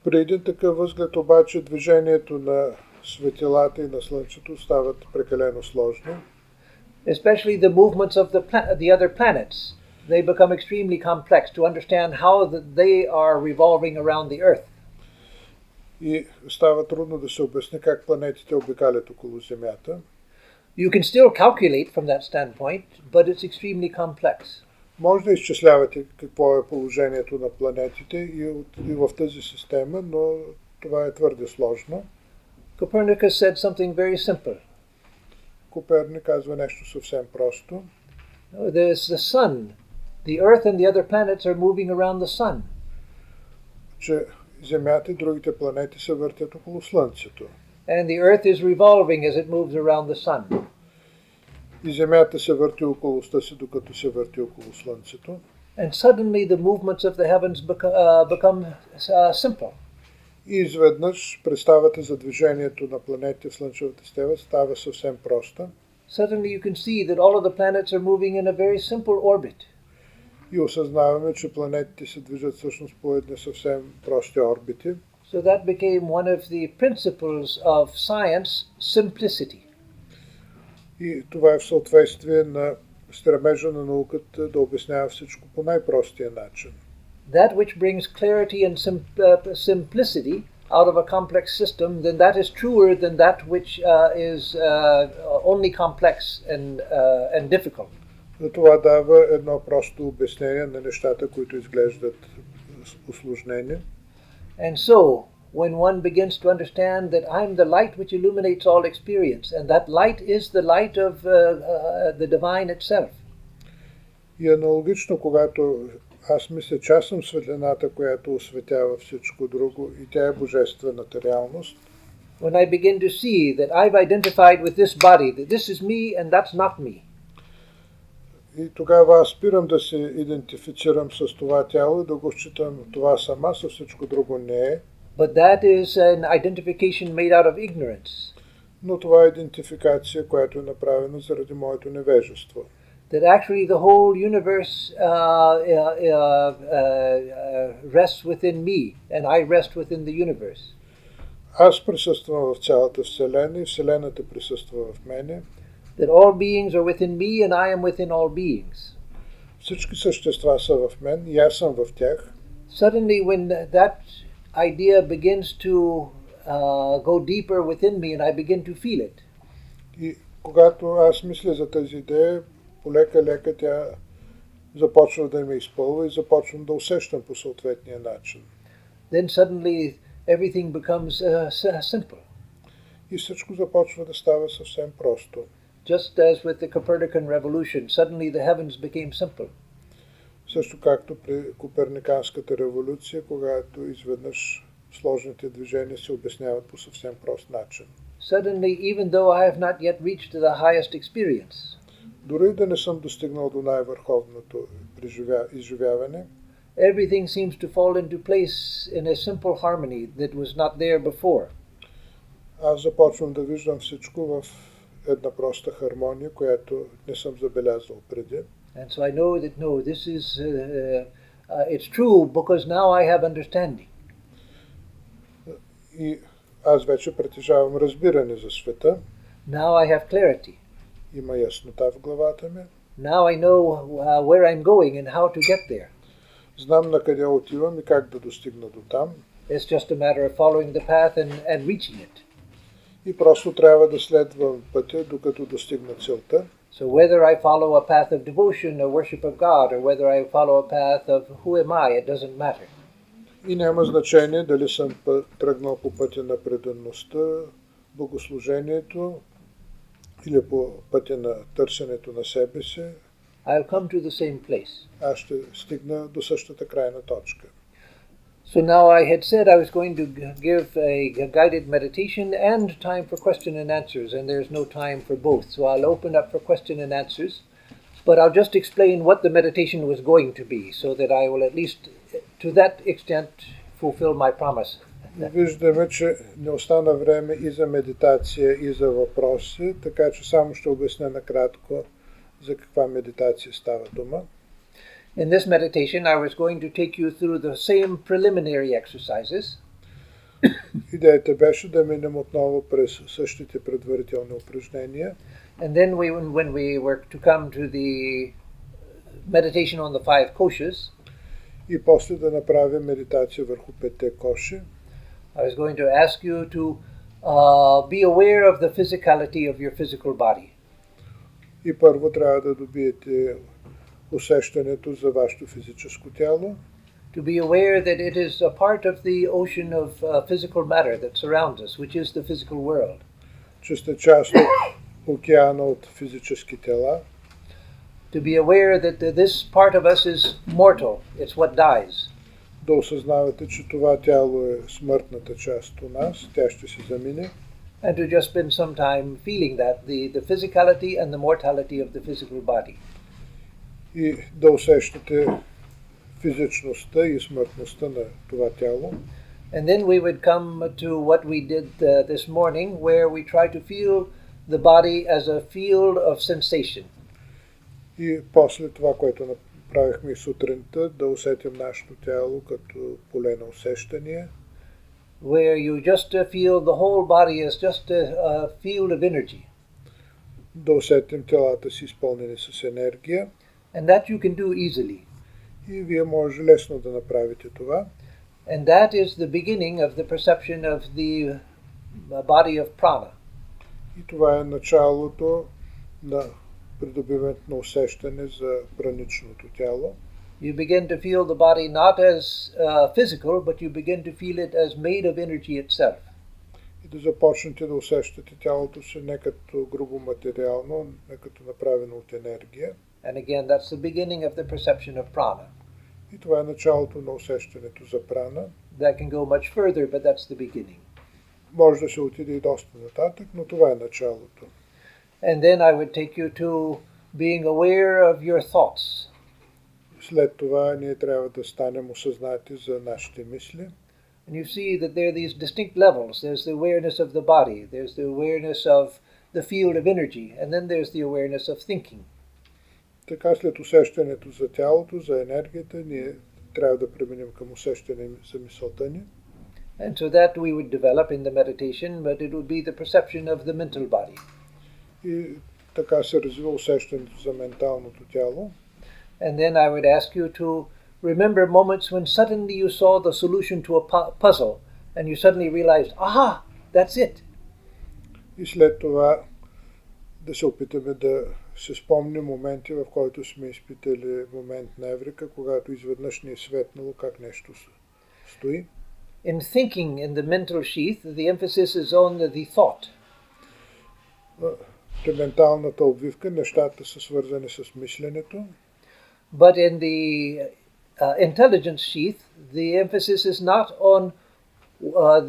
При един такъв възглед обаче движението на светилата и на Слънцето стават прекалено сложно. Especially the movements of the other planets. They become extremely complex to understand how they are revolving around the Earth. И става трудно да се обясни как планетите обикалят около Земята. You can still calculate from that standpoint, but it's extremely complex. Може да изчислявате какво е положението на планетите и в тази система, но това е твърде сложно. Copernicus said something very simple. Коперник казва нещо съвсем просто. There's the sun. The Earth and the other planets are moving around the sun. Че Земята и другите планети се въртят около Слънцето. And the Earth is revolving as it moves around the sun. И Земята се върти около оста си, докато се върти около Слънцето. And suddenly the movements of the heavens become simple. И изведнъж представата за движението на планетите в Слънчевата система става съвсем проста. Suddenly you can see that all of the planets are moving in a very simple orbit. И осъзнаваме, че планетите се движат всъщност по едни съвсем прости орбити. So that became one of the principles of science, simplicity. И това е в съответствие на стремежа на науката да обяснява всичко по най-простия начин. That which brings clarity and simplicity out of a complex system, then that is truer than that which is only complex and difficult. Това дава едно просто обяснение на нещата, които изглеждат усложнени. And so, when one begins to understand that I'm the light which illuminates all experience, and that light is the light of the divine itself. И аналогично, когато аз мисля, че аз съм светлината, която осветява всичко друго, и тя е божествената реалност. When I begin to see that I've identified with this body, that this is me and that's not me. И тогава аз спирам да се идентифицирам с това тяло и да го считам това сама, със всичко друго не е. But that is an identification made out of ignorance. Но това е идентификация, която е направена заради моето невежество. That actually the whole universe rests within me, and I rest within the universe. Аз присъствам в цялата Вселена и Вселената присъства в мене. That all beings are within me and I am within all beings. всички същества са в мен и аз съм в тях. Suddenly when that idea begins to go deeper within me and I begin to feel it, И когато аз мисля за тази идея, полека-лека тя започва да ме изпълва и започвам да усещам по съответния начин. then suddenly everything becomes simple. И всичко започва да става съвсем просто. Just as with the Copernican revolution, suddenly the heavens became simple. Също както при Коперниканската революция, когато изведнъж сложните движения се обясняват по съвсем прост начин. Suddenly, even though I have not yet reached the highest experience, Дори да не съм достигнал до най-върховното изживяване, everything seems to fall into place in a simple harmony that was not there before. аз започвам да виждам всичко в една проста хармония, която не съм забелязал преди. And so I know that no, this is it's true because now I have understanding. И аз вече притежавам разбиране за света. Now I have clarity. Има яснота в главата ми. Now I know where I'm going and how to get there. Знам на къде отивам и как да достигна до там. It's just a matter of following the path and reaching it. И просто трябва да следвам пътя, докато достигна целта. So whether I follow a path of devotion or worship of God, or whether I follow a path of who am I, it doesn't matter. И няма значение дали съм тръгнал по пътя на преданността, богослужението или по пътя на търсенето на себе си. I'll come to the same place. Аз ще стигна до същата крайна точка. So now I had said I was going to give a guided meditation and time for question and answers, and there's no time for both. So I'll open up for question and answers, but I'll just explain what the meditation was going to be, so that I will at least, to that extent, fulfill my promise. Виждаме, че не остана време и за медитация, и за въпроси, така че само ще обясня накратко за каква медитация става дума. In this meditation, I was going to take you through the same preliminary exercises. Идеята беше да минем отново през същите предварителни упражнения. And then when we were to come to the meditation on the 5 koshas, И после да направим медитация върху 5 коши. I was going to ask you to be aware of the physicality of your physical body. И първо трябва да добиете усещането за вашето физическо тяло. To be aware that it is a part of the ocean of physical matter that surrounds us, which is the physical world. Че сте част от океана от физически тела. To be aware that this part of us is mortal, it's what dies. Да осъзнавате, че това тяло е смъртната част от нас, тя ще се замине. And to just spend some time feeling that, the physicality and the mortality of the physical body. И да усещате физичността и смъртността на това тяло. And then we would come to what we did this morning, where we try to feel the body as a field of sensation. И после това, което направихме и сутринта, да усетим нашето тяло като поле на усещания. Where you just feel the whole body as just a field of energy. Да усетим телата си изпълнени с енергия. And that you can do easily. И вие може лесно да направите това. And that is the beginning of the perception of the body of prana. И това е началото на придобиването на усещане за праничното тяло. You begin to feel the body not as physical, but you begin to feel it as made of energy itself. И да започнете да усещате тялото си не като грубо материално, не като направено от енергия. And again, that's the beginning of the perception of prana. И това е началото на усещането за прана. That can go much further, but that's the beginning. Може да се отиде и доста нататък, но това е началото. And then I would take you to being aware of your thoughts. След това ние трябва да станем осъзнати за нашите мисли. And you see that there are these distinct levels. There's the awareness of the body, there's the awareness of the field of energy, and then there's the awareness of thinking. Така след усещането за тялото, за енергията, ние трябва да преминем към усещане за мисълта ни. And so that we would develop in the meditation, but it would be the perception of the mental body. И така се развива усещането за менталното тяло. And then I would ask you to remember moments when suddenly you saw the solution to a puzzle and you suddenly realized, aha, that's it. И след това да се опитаме да се спомним моменти, в който сме изпитали момент на еврика, когато изведнъж ни е светнало как нещо стои. In thinking in the mental sheath, the emphasis is on the thought. При менталната обвивка нещата са свързани с мисленето. But in the intelligence sheath, the emphasis is not on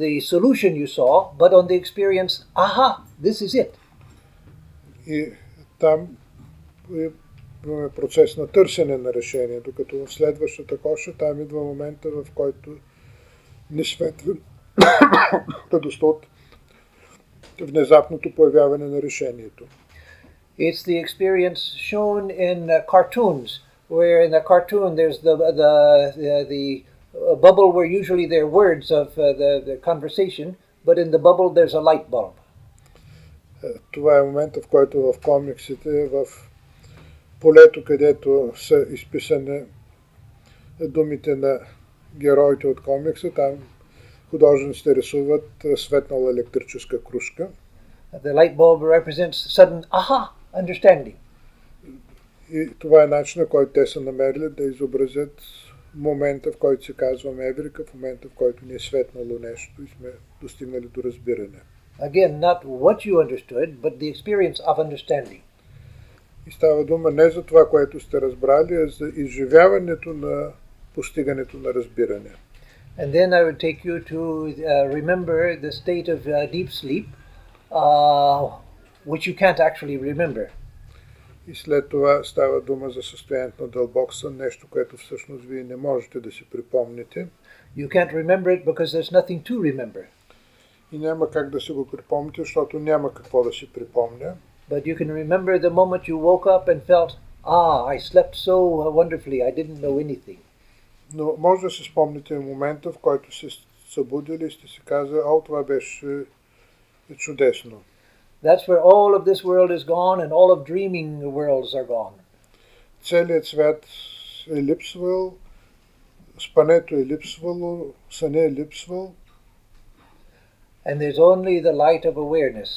the solution you saw, but on the experience, aha, this is it. И там имаме процес на търсене на решение, докато в следващата коша там идва момента, в който ни светва радостта от внезапното появяване на решението. It's the experience shown in cartoons, where in the cartoon there's the bubble where usually there are words of the conversation, but in the bubble there's a light bulb. Това е момента, в който в комиксите, в полето, където са изписани думите на героите от комикса, там художниците рисуват светнала електрическа кружка. The light bulb represents sudden aha, understanding. И това е начинът, който те са намерили да изобразят момента, в който се казваме еврика, в момента, в който ни е светнало нещо и сме достигнали до разбиране. Again, not what you understood, but the experience of understanding. И става дума не за това, което сте разбрали, а за изживяването на постигането на разбиране. And then I would take you to remember the state of deep sleep, which you can't actually remember. И след това става дума за състоянието на дълбок сън, нещо, което всъщност вие не можете да си припомните. You can't remember it because there's nothing to remember. И няма как да си го припомните, защото няма какво да си припомня. But you can remember the moment you woke up and felt, I slept so wonderfully, I didn't know anything. Но може да си спомните момента, в който се събудили и сте си казали, това беше чудесно. That's where all of this world is gone and all of dreaming worlds are gone. Целият свят е липсвал, спането е липсвало, съне е липсвал. And there's only the light of awareness.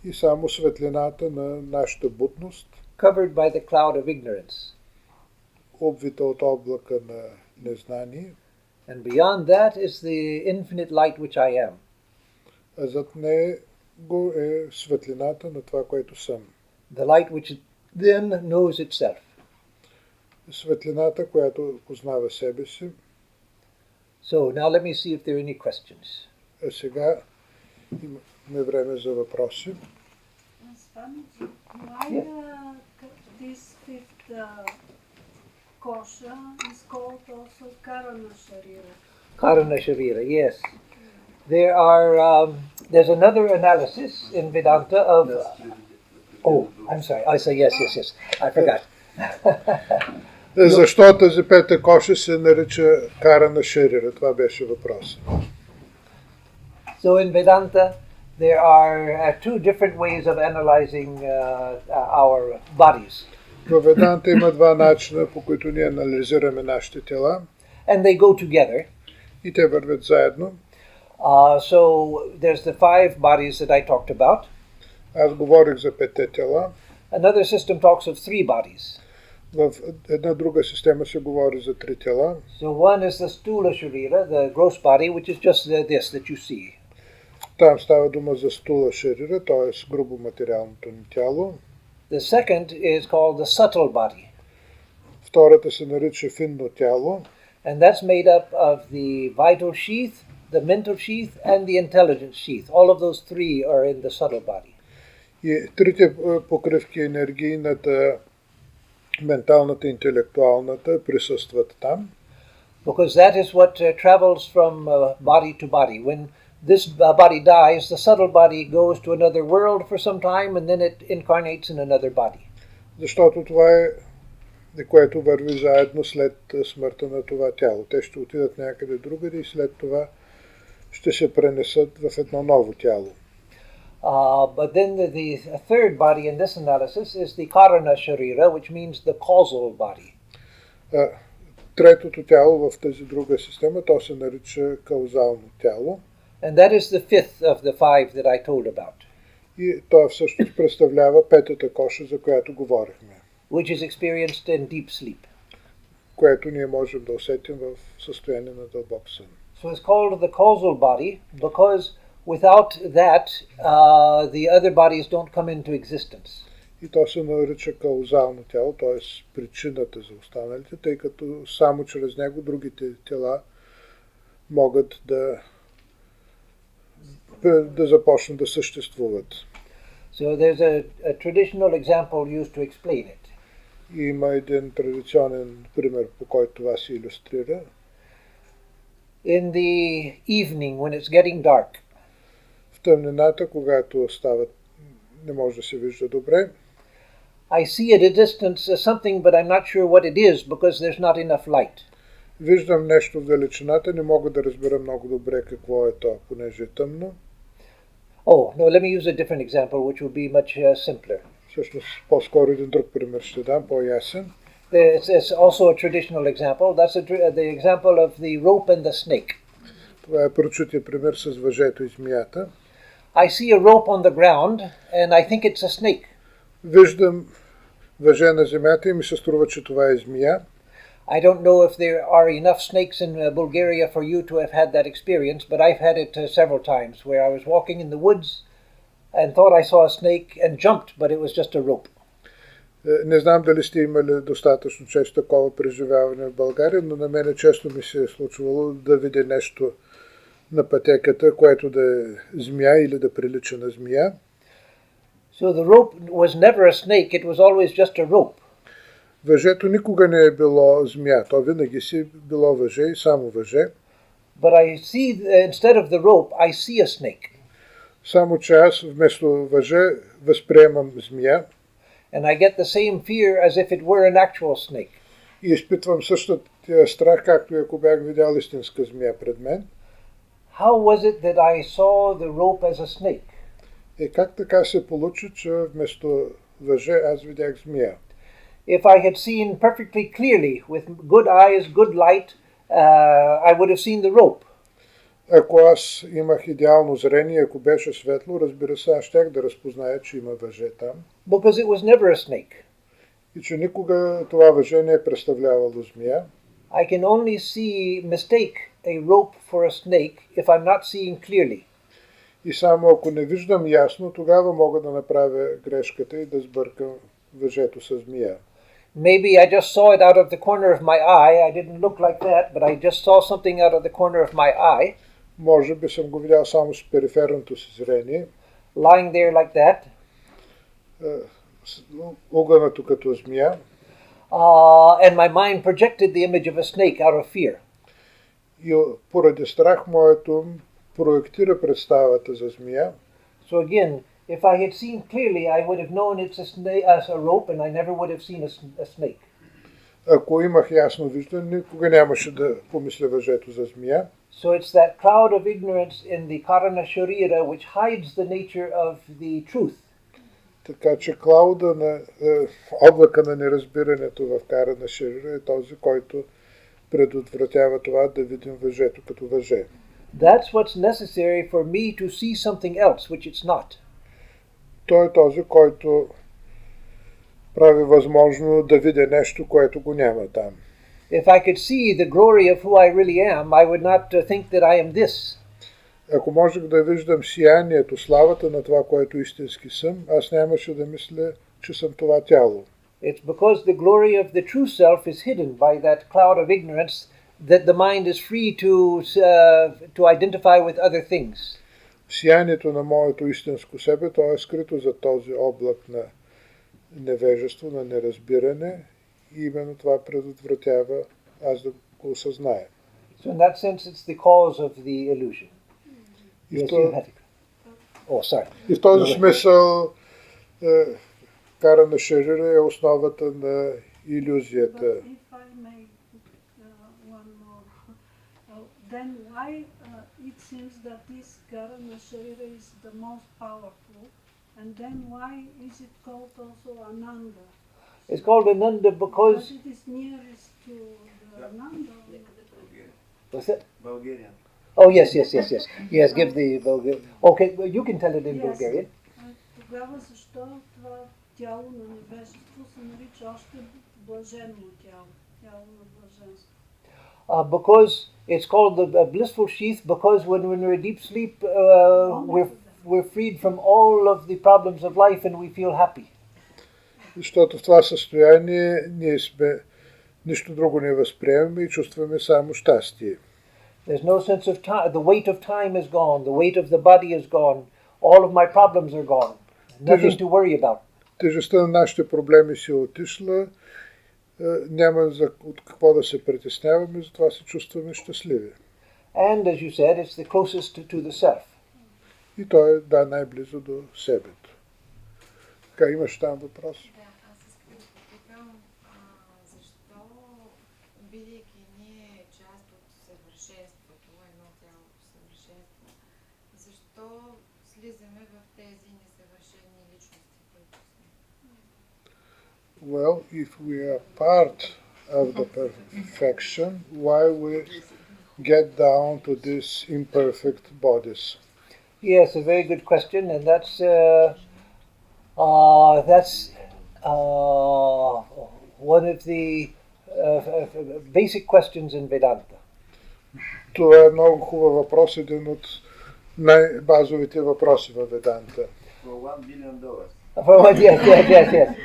И само светлината на нашата будност, covered by the cloud of ignorance. Обвита от облака на незнание. And beyond that is the infinite light which I am. А зад него е светлината на това, което съм. The light which then knows itself. Светлината, която познава себе си. So now let me see if there are any questions. А сега имаме време за въпроси. Swami, why this fifth kosha is called also Karana Sharira? Karana Sharira, yes. There's another analysis in Vedanta of... Oh, I'm sorry. I say yes. I forgot. Защо тази пета коша се нарича Карана Шарира? Това беше въпрос. So in Vedanta, there are two different ways of analyzing our bodies. В Веданта има два начина, по които ние анализираме нашите тела. And they go together. И те вървят заедно. So there's the 5 bodies that I talked about. Аз говорих за 5 тела. Another system talks of 3 bodies. В една друга система се говори за 3 тела. So one is the Stula Sharira, the gross body, which is just this that you see. Там става дума за стула шарира, т.е. грубо материалното ни тяло. The second is called the subtle body. Втората се нарича финно тяло. And that's made up of the vital sheath, the mental sheath, and the intelligence sheath. All of those 3 are in the subtle body. И трите покривки, енергийната, менталната, интелектуалната, присъстват там. Because that is what travels from body to body. When this body dies, the subtle body goes to another world for some time and then it incarnates in another body. Защото това е, което върви заедно след смъртта на това тяло. Те ще отидат някъде другаде и след това ще се пренесат в едно ново тяло. But then the third body in this analysis is the Karana Sharira, which means the causal body. Третото тяло в тази друга система, то се нарича каузално тяло. And that is the fifth of the five that I told about, И то всъщност представлява петата коша, за която говорихме, which is experienced in deep sleep. което ние можем да усетим в състояние на дълбок сън. So it's called the causal body because without that, the other bodies don't come into existence. И то се нарича каузално тяло, т.е. причината за останалите, тъй като само чрез него другите тела могат да започнат да съществуват. So there's a traditional example used to explain it. Има един традиционен пример, по който това се илюстрира. In the evening when it's getting dark, В тъмнината, когато не може да се вижда добре, I see at a distance something, but I'm not sure what it is because there's not enough light. виждам нещо в далечината, не мога да разбера много добре какво е то, понеже е тъмно. Oh, no, let me use a different example, which will be much simpler. Всъщност, по-скоро един друг пример ще дам, по-ясен. It's also a traditional example. That's the example of the rope and the snake. Това е прочутия пример с въжето и змията. I see a rope on the ground, and I think it's a snake. Виждам въже на земята и ми се струва, че това е змия. I don't know if there are enough snakes in Bulgaria for you to have had that experience, but I've had it several times where I was walking in the woods and thought I saw a snake and jumped, but it was just a rope. Не знам дали сте имали достатъчно често такова преживяване в България, но на мене често ми се е случвало да видя нещо на пътеката, което да е змия или да прилича на змия. So the rope was never a snake, it was always just a rope. Въжето никога не е било змия, то винаги си било въже и само въже. But I see, instead of the rope, I see a snake. Само че аз вместо въже възприемам змия. And I get the same fear as if it were an actual snake. И изпитвам същия страх, както и ако бях видял истинска змия пред мен. How was it that I saw the rope as a snake? Как така се получи, че вместо въже аз видях змия? If I had seen perfectly clearly with good eyes, good light, I would have seen the rope. Ако аз имах идеално зрение, ако беше светло, разбира се, аз щях да разпозная, че има въже там. Because it was never a snake. И че никога това въже не е представлявало змия. I can only mistake a rope for a snake if I'm not seeing clearly. И само ако не виждам ясно, тогава мога да направя грешката и да сбъркам въжето с змия. Maybe I just saw it out of the corner of my eye. I didn't look like that, but I just saw something out of the corner of my eye. Може би съм го видял само с периферното си зрение. Lying there like that. Огънато като змия. And my mind projected the image of a snake out of fear. И поради страх моето проектира представата за змия. So again, if I had seen clearly, I would have known it's as a rope, and I never would have seen a snake. Ако имах ясно виждане, никога нямаше да помисля въжето за змия. So it's that cloud of ignorance in the Karana Sharira which hides the nature of the truth. Така че клауда на облака на неразбирането в Карана Шарира е този, който предотвратява това да видим въжето като въже. That's what's necessary for me to see something else, which it's not. Той е този, който прави възможно да видя нещо, което го няма там. If I could see the glory of who I really am, I would not think that I am this. Ако можех да виждам сиянието, славата на това, което истински съм, аз нямаше да мисля, че съм това тяло. It's because the glory of the true self is hidden by that cloud of ignorance that the mind is free to identify with other things. Сиянието на моето истинско себе, то е скрито за този облак на невежество, на неразбиране, и именно това предотвратява аз да го осъзная. So in that sense, it's the cause of the illusion. И в този смисъл Карана Шарира е основата на илюзията. Then why it seems that this Karana Sharira is the most powerful, and then why is it called also Ananda? It's called Ananda because... It is nearest to the Nanda. What's it? Bulgarian. Oh, yes. Yes, give the Bulgarian. Okay, well, you can tell it in Yes. Bulgarian. Тогава защо това тяло на невежество се нарича още блаженно тяло? Тяло на блаженство. Because it's called the blissful sheath because when we're deep sleep, we're freed from all of the problems of life and we feel happy. Защото в това състояние ние сме нищо друго не възприемаме и чувстваме само щастие. There's no sense of time. The weight of time is gone. The weight of the body is gone. All of my problems are gone. Nothing to worry about. Тежестта на нашите проблеми си е отишла. Няма от какво да се притесняваме, затова се чувстваме щастливи. And as you said, it's the closest to the self. И то е най-близо до себето. Така, имаш там въпрос? Да, аз искам да попитам, защо, бидейки ние част от съвършенството, едно цяло съвършенство, защо слизаме в тези несъвършени личности, които сме? Well, if we are part of the perfection, why we get down to these imperfect bodies? Yes, a very good question, and that's one of the basic questions in Vedanta. Това е много хубав въпрос, един от най-базовите въпроси във Веданта. For $1 billion. Yes.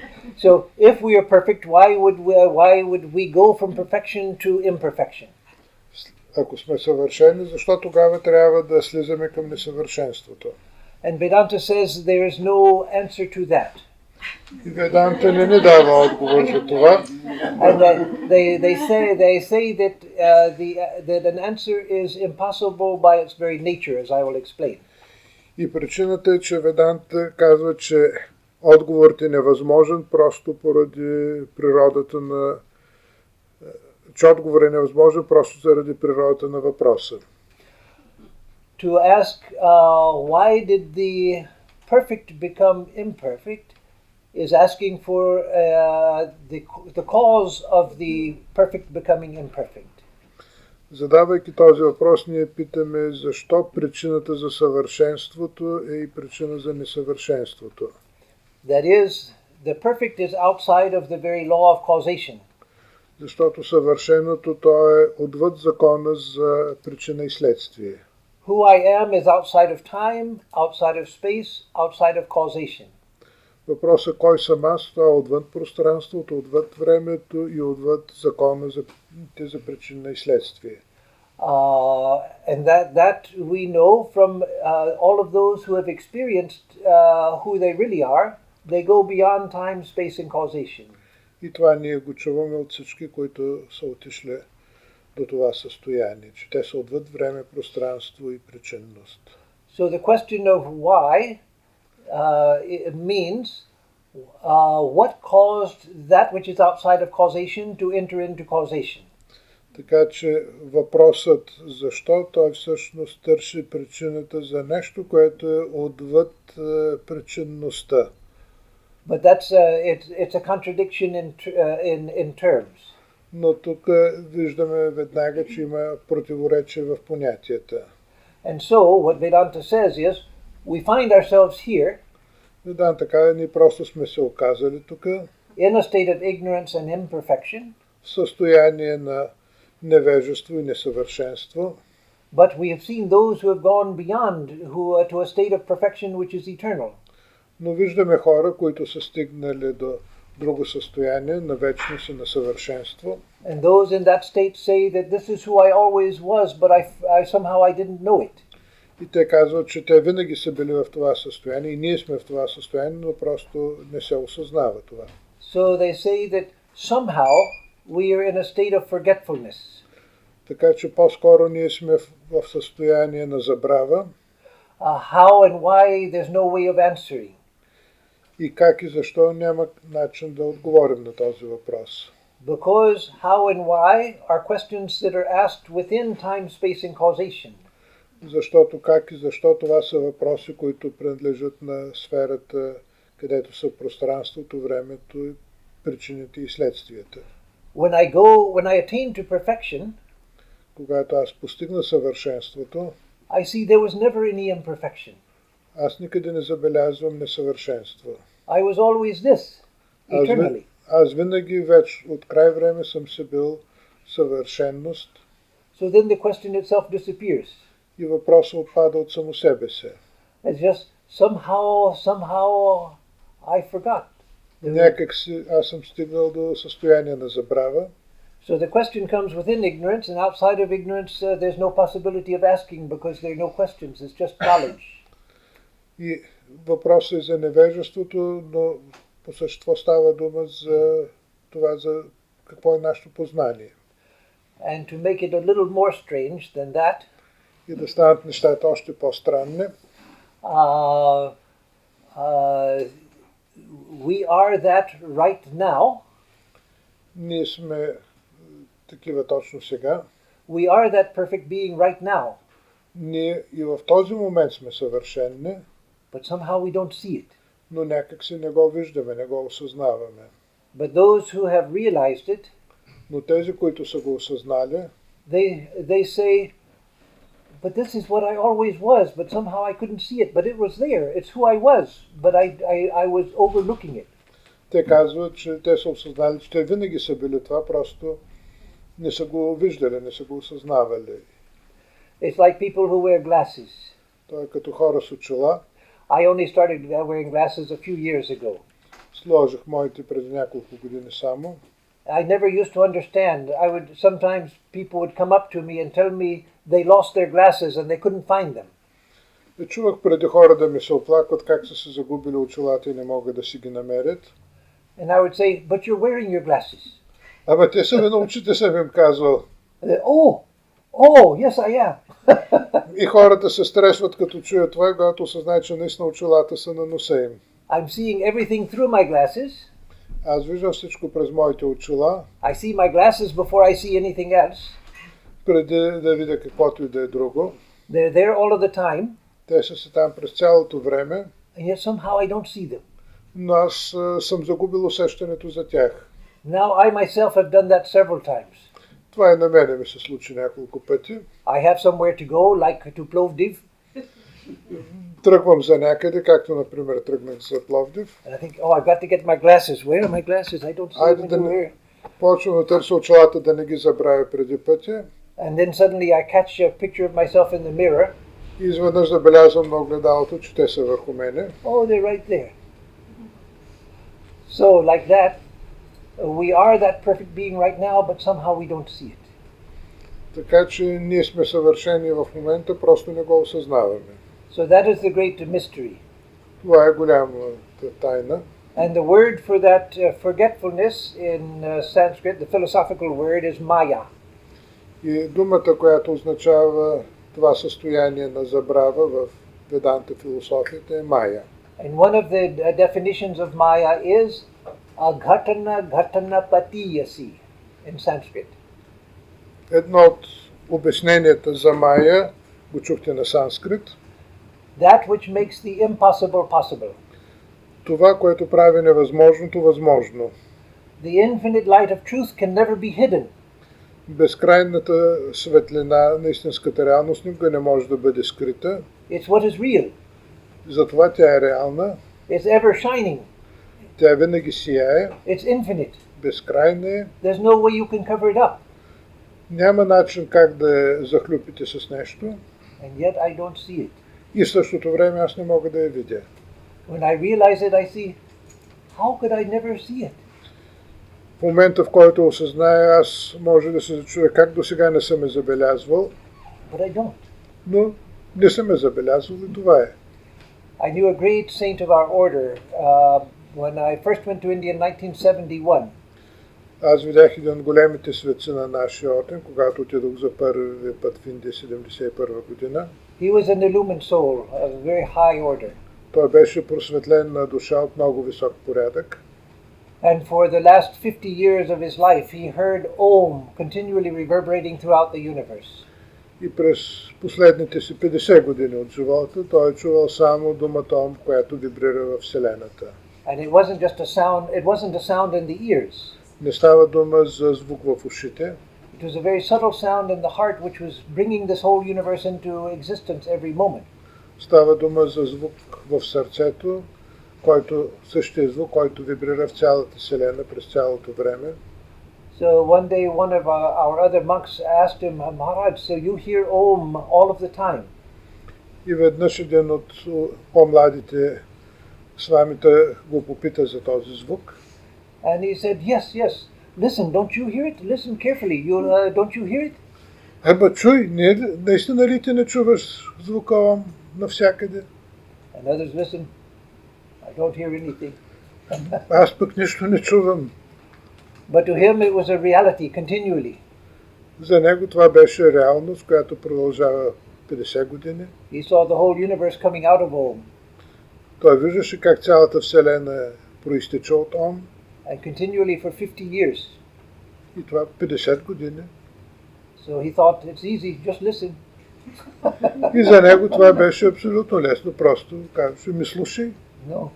So, if we are perfect, why would we go from perfection to imperfection? Ако сме съвършени, защо тогава трябва да слизаме към несъвършенството? And Vedanta says there is no answer to that. И Веданта не ни дава отговор за това. And they say that an answer is impossible by its very nature, as I will explain. И причината е, че Веданта казва, че отговорът е невъзможен просто поради природата на... че отговор е невъзможен просто заради природата на въпроса. To ask why did the perfect become imperfect is asking for the cause of the perfect becoming imperfect. Задавайки този въпрос, ние питаме защо причината за съвършенството е и причина за несъвършенството. That is, the perfect is outside of the very law of causation. Защото съвършеното то е отвъд закона за причина и следствие. Who I am is outside of time, outside of space, outside of causation. Въпросът кой съм аз, това е отвъд пространството, отвъд времето и отвъд закона за причина и следствие. And that we know from all of those who have experienced who they really are. They go beyond time, space and causation. И това ние го чуваме от всички, които са отишли до това състояние, че те са отвъд време, пространство и причинност. So the question of why it means what caused that which is outside of causation to enter into causation. Така че въпросът защо той всъщност търси причината за нещо, което е отвъд причинността. But that's it's a contradiction in terms. Но тук виждаме веднага, че има противоречие в понятията. And so what Vedanta says is we find ourselves here. Веданта казва, ние просто сме се оказали тук. In a state of ignorance and imperfection. В състояние на невежество и несъвършенство. But we have seen those who have gone beyond to a state of perfection which is eternal. Но виждаме хора, които са стигнали до друго състояние на вечност и на съвършенство. And those in that state say that this is who I always was, but I somehow I didn't know it. И те казват, че те винаги са били в това състояние и ние сме в това състояние, но просто не се осъзнава това. So they say that somehow we are in a state of forgetfulness. Така че по-скоро ние сме в състояние на забрава. How and why there's no way of answering. И как и защо няма начин да отговорим на този въпрос. Because how and why are questions that are asked within time, space and causation. Защото как и защо това са въпроси, които принадлежат на сферата, където са пространството, времето причините и следствията. When I attain to perfection, Когато аз постигна съвършенството, I see there was never any imperfection. аз никъде не забелязвам несъвършенство. I was always this, eternally. Аз винаги вече от край време съм се бил съвършенност. So then the question itself disappears. И въпросът отпада от само себе се. It's just somehow I forgot. Някак си аз съм стигнал до състояние на забрава. So the question comes within ignorance, and outside of ignorance there's no possibility of asking because there are no questions, it's just knowledge. И въпросът е за невежеството, но по същество става дума за това, за какво е нашето познание. And to make it a little more strange than that, И да станат нещата още по-странни, we are that right now. ние сме такива точно сега. We are that perfect being right now. Ние и в този момент сме съвършенни, But somehow we don't see it. но някак си не го виждаме, не го осъзнаваме. But those who have realized it, Но тези, които са го осъзнали, they say, but this is what I always was, but somehow I couldn't see it. But it was there. It's who I was, but I was overlooking it. те казват, че те са осъзнали, че те винаги са били това, просто не са го виждали, не са го осъзнавали. It's like people who wear glasses. Това е като хора с очила. I only started wearing glasses a few years ago. Сложих моите преди няколко години само. I never used to understand. Sometimes people would come up to me and tell me they lost their glasses and they couldn't find them. И чувах преди хора да ми се оплакват как са се загубили очилата и не могат да си ги намерят. And I would say, but you're wearing your glasses. Ама те са ми на очите, съм им казвал. Oh, yes I am. И хората се стресват като чуят това, когато осъзнаят, че наистина очилата са на носа им. I'm seeing everything through my glasses. Аз виждам всичко през моите очила. I see my glasses before I see anything else. Преди да видя каквото и да е друго. They're there all of the time. Те са се там през цялото време. And yet somehow I don't see them. Но аз съм загубил усещането за тях. Now I myself have done that several times. Това и на мене ми се случи няколко пъти. I have somewhere to go, like to Plовdив. Тръгвам за някъде, както например тръгнах за Пловдив. And I think, I've got to get my glasses. Where are my glasses? I don't see them anywhere. Почвам да търся очилата, да не ги забравя преди пътя. And then suddenly I catch a picture of myself in the mirror. И изведнъж забелязвам на огледалото, че те са върху мене. Oh, they're right there. So, like that, we are that perfect being right now, but somehow we don't see it. Така че ние сме съвършени в момента, просто не го осъзнаваме. So that is the great mystery. Това е голямата тайна. And the word for that forgetfulness in Sanskrit, the philosophical word, is maya. И думата, която означава това състояние на забрава в Веданта философията е мая. And one of the definitions of maya is aghatana patiyasi in Sanskrit. Едно от обясненията за мая, го чухте на санскрит, That which makes the impossible possible. това, което прави невъзможното възможно. The infinite light of truth can never be hidden. Безкрайната светлина на истинската реалност никога не може да бъде скрита. It's what is real. Затова тя е реална. It's ever shining. Тя винаги сияе. It's infinite. Безкрайна е. There's no way you can cover it up. Няма начин как да я захлюпите с нещо. And yet I don't see it. И в същото време аз не мога да я видя. When I realize it, I see, how could I never see it? В момента, в който осъзная, аз може да се зачуя как до сега не съм я забелязвал, But I don't. но не съм я забелязвал и това е. I knew a great saint of our order when I first went to India in 1971. Аз видях един от големите светци на нашия орден, когато отидох за първи път в Индия 1971 година. He was an illumined soul of a very high order. Той беше просветлен на душа от много висок порядък. And for the last 50 years of his life, he heard Om continually reverberating throughout the universe. И през последните си 50 години от живота той е чувал само думата Ом, която вибрира във Вселената. And it wasn't just a sound, it wasn't a sound in the ears. Не става дума за звук в ушите. It was a very subtle sound in the heart which was bringing this whole universe into existence every moment. Става дума за звук в сърцето, който същия звук, който вибрира в цялата Вселена през цялото време. So one day one of our other monks asked him, Maharaj, so you hear Om all of the time? И веднъж един от по-младите свамита го попита за този звук. And he said, yes. Listen, don't you hear it? Listen carefully. Don't you hear it? Чуй, наистина ли ти не чуваш звука Ом навсякъде? And others listen. I don't hear anything. Аз пък нищо не чувам. But to him it was a reality continually. За него това беше реалност, която продължава 50 години. He saw the whole universe coming out of Om. Той виждаше как цялата Вселена проистича от Ом. And continually for 50 years. И това 50 години. So he thought it's easy, just listen. И за него това беше абсолютно лесно, просто казваше ми слушай. No.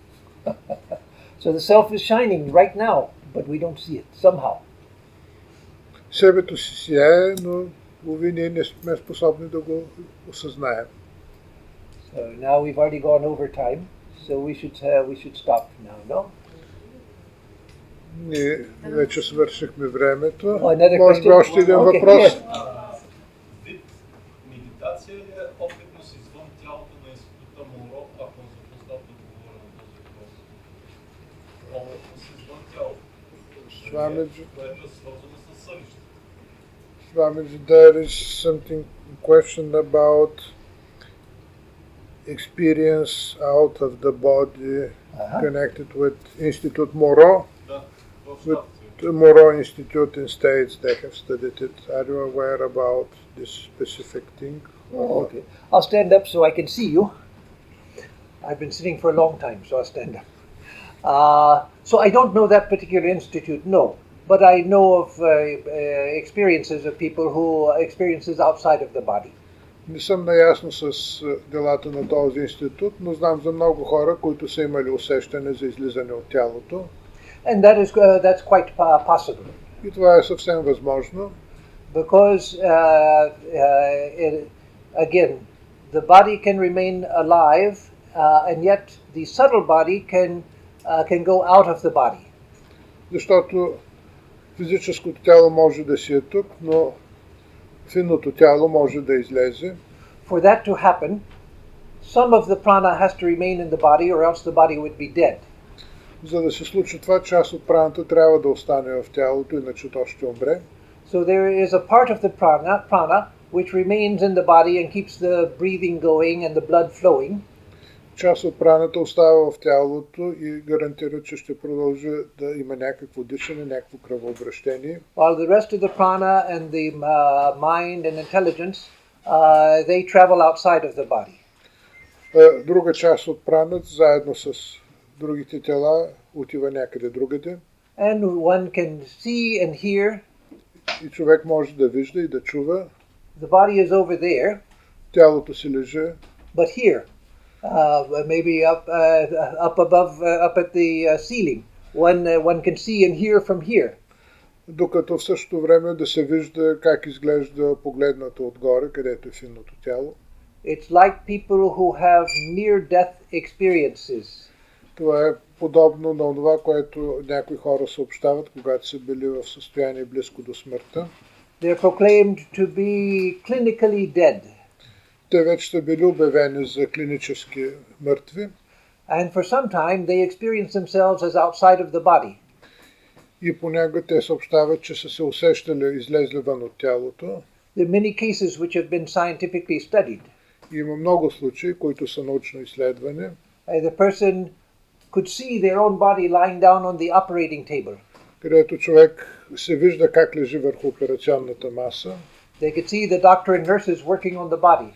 So the self is shining right now, but we don't see it somehow. Себето си сияе, но уви ние не сме способни да го осъзнаем. So now we've already gone over time, so we should stop now, no? Ние вече свършихме времето. Може би още един въпрос. Вид медитация ли е опитност извън тялото на института Моро, ако е запознат да говоря на този въпрос? Опитност извън тялото. Което е свързано с съвещето. Swamiji, there is something question about experience out of the body connected with Institute Moro. With the Moro Institute in States, they have studied it. Are you aware about this specific thing? Oh, okay. I'll stand up so I can see you. I've been sitting for a long time, so I'll stand up. So I don't know that particular institute, no. But I know of experiences of people who experiences outside of the body. Не съм наясно с делата на този институт, но знам за много хора, които са имали усещане за излизане от тялото. And that's quite possible. И това е съвсем възможно. Because again, the body can remain alive, and yet the subtle body can go out of the body. Защото физическото тяло може да си е тук, но финното тяло може да излезе. For that to happen, some of the prana has to remain in the body, or else the body would be dead. За да се случи това, част от праната трябва да остане в тялото, иначе то ще умре. So there is a part of the prana which remains in the body and keeps the breathing going and the blood flowing. Част от праната остава в тялото и гарантира, че ще продължи да има някакво дишане, някакво кръвообращение. While the rest of the prana and the mind and intelligence, they travel outside of the body. Друга част от праната, заедно с другите тела, отива някъде другаде. And one can see and hear. И човек може да вижда и да чува. The body is over there. Тялото си лежи. But here, maybe up above, up at the ceiling, one can see and hear from here. Докато в същото време да се вижда как изглежда погледнато отгоре, където е финното тяло. It's like people who have near-death experiences. Това е подобно на това, което някои хора съобщават, когато са били в състояние близко до смъртта. They're proclaimed to be clinically dead. Те вече са били обявени за клинически мъртви. And for some time they experience themselves as outside of the body. И понякога те съобщават, че са се усещали излезли вън от тялото. There are many cases which have been scientifically studied. Има много случаи, които са научно изследвани. The person could see their own body lying down on the operating table. Където човек се вижда как лежи върху операционната маса. They could see the doctor and nurses working on the body.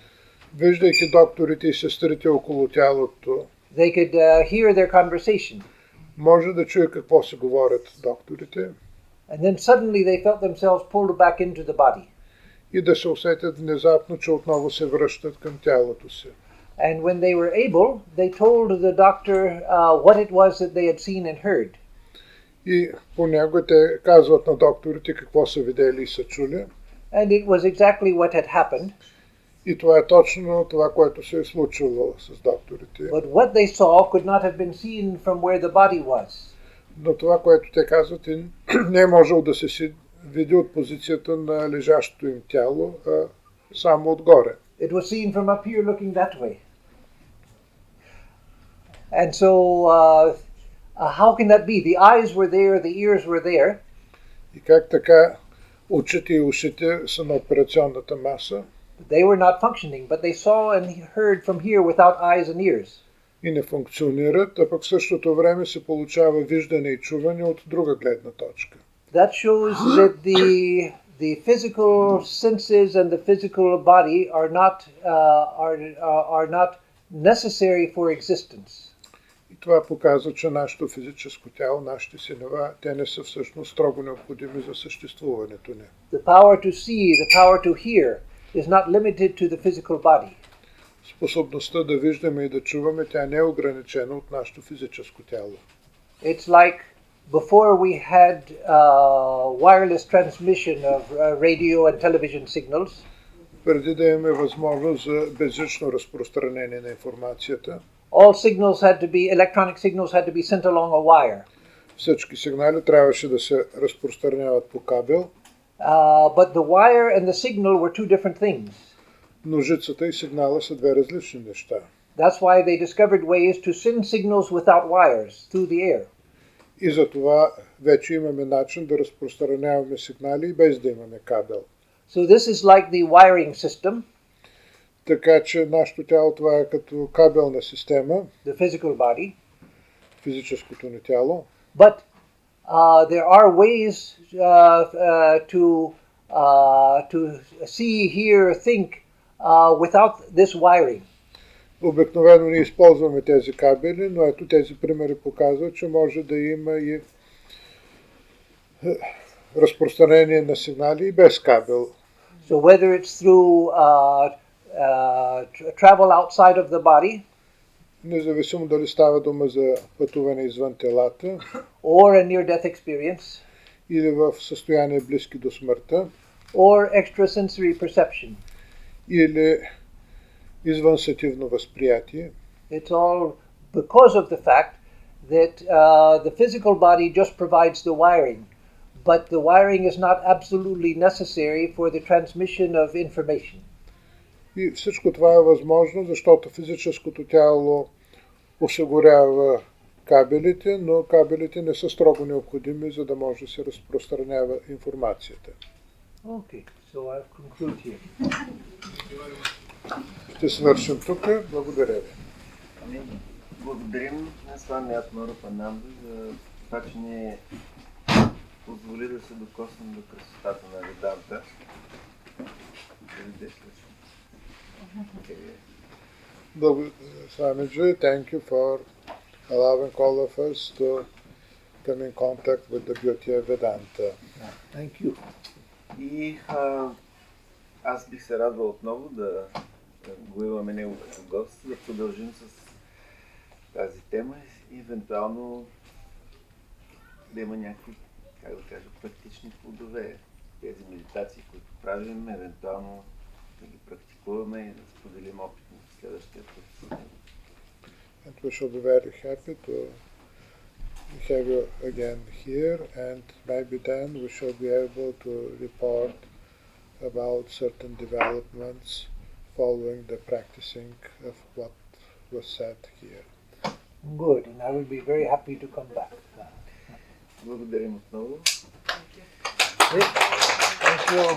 Виждайки докторите и сестрите около тялото. They could hear their conversation. Може да чуе какво се говорят докторите. And then suddenly they felt themselves pulled back into the body. И да се усетят внезапно, че отново се връщат към тялото си. And when they were able, they told the doctor what it was that they had seen and heard. И понякога те казват на докторите какво са видели и са чули. And it was exactly what had happened. И това е точно това, което се е случило с докторите. But what they saw could not have been seen from where the body was. Но това, което те казват, не е можело да се види от позицията на лежащото им тяло, а само отгоре. It was seen from up here looking that way. And so, how can that be? The eyes were there, the ears were there. И как така очите и ушите са на операционната маса? They were not functioning, but they saw and heard from here without eyes and ears. И не функционират, а пък в същото време се получава виждане и чуване от друга гледна точка. That shows that the physical senses and the physical body are not necessary for existence. И това показва, че нашето физическо тяло, нашите синева, те не са всъщност строго необходими за съществуването ни. The power to see, the power to hear is not limited to the physical body. Способността да виждаме и да чуваме, тя не е ограничена от нашето физическо тяло. It's like before we had wireless transmission of radio and television signals. Преди да имаме възможност за безжично разпространение на информацията, all signals had to be, electronic signals had to be sent along a wire. Всички сигнали трябваше да се разпространяват по кабел. But the wire and the signal were two different things. Ножицата и сигнала са две различни неща. That's why they discovered ways to send signals without wires through the air. И за това вече имаме начин да разпространяваме сигнали без да имаме кабел. So this is like the wiring system. Така че нашето тяло това е като кабелна система. The physical body. Физическото ни тяло. But there are ways to see, hear, think without this wiring. Обикновено не използваме тези кабели, но ето тези примери показват, че може да има и разпространение на сигнали и без кабел. So whether it's through travel outside of the body, независимо дали става дума за пътуване извън телата, or a near-death experience, или в състояние близки до смъртта, or extrasensory perception, или извънсетивно възприятие. It's all because of the fact that the physical body just provides the wiring, but the wiring is not absolutely necessary for the transmission of information. И всичко това е възможно, защото физическото тяло осигурява кабелите, но кабелите не са строго необходими, за да може да се разпространява информацията. Okay, so I'll conclude here. Ще свършим тук. Благодаря ви. Благодарим на Свами Атмарупананда за това, че ни позволи да се докоснем до красотата на Веданта. Swamiji, thank you for allowing all of us to come in contact with the beauty of Vedanta. Thank you. И аз бих се радвал отново да го имаме него като гост, да продължим с тази тема и евентуално да има някакви, как да кажа, практични плодове. Тези медитации, които правим, евентуално да ги практикуваме и да споделим опит на следващия път. And we shall be very happy to have you again here, and maybe then we shall be able to report about certain developments following the practicing of what was said here. Good, and I will be very happy to come back. Благодарим отново. Thank you.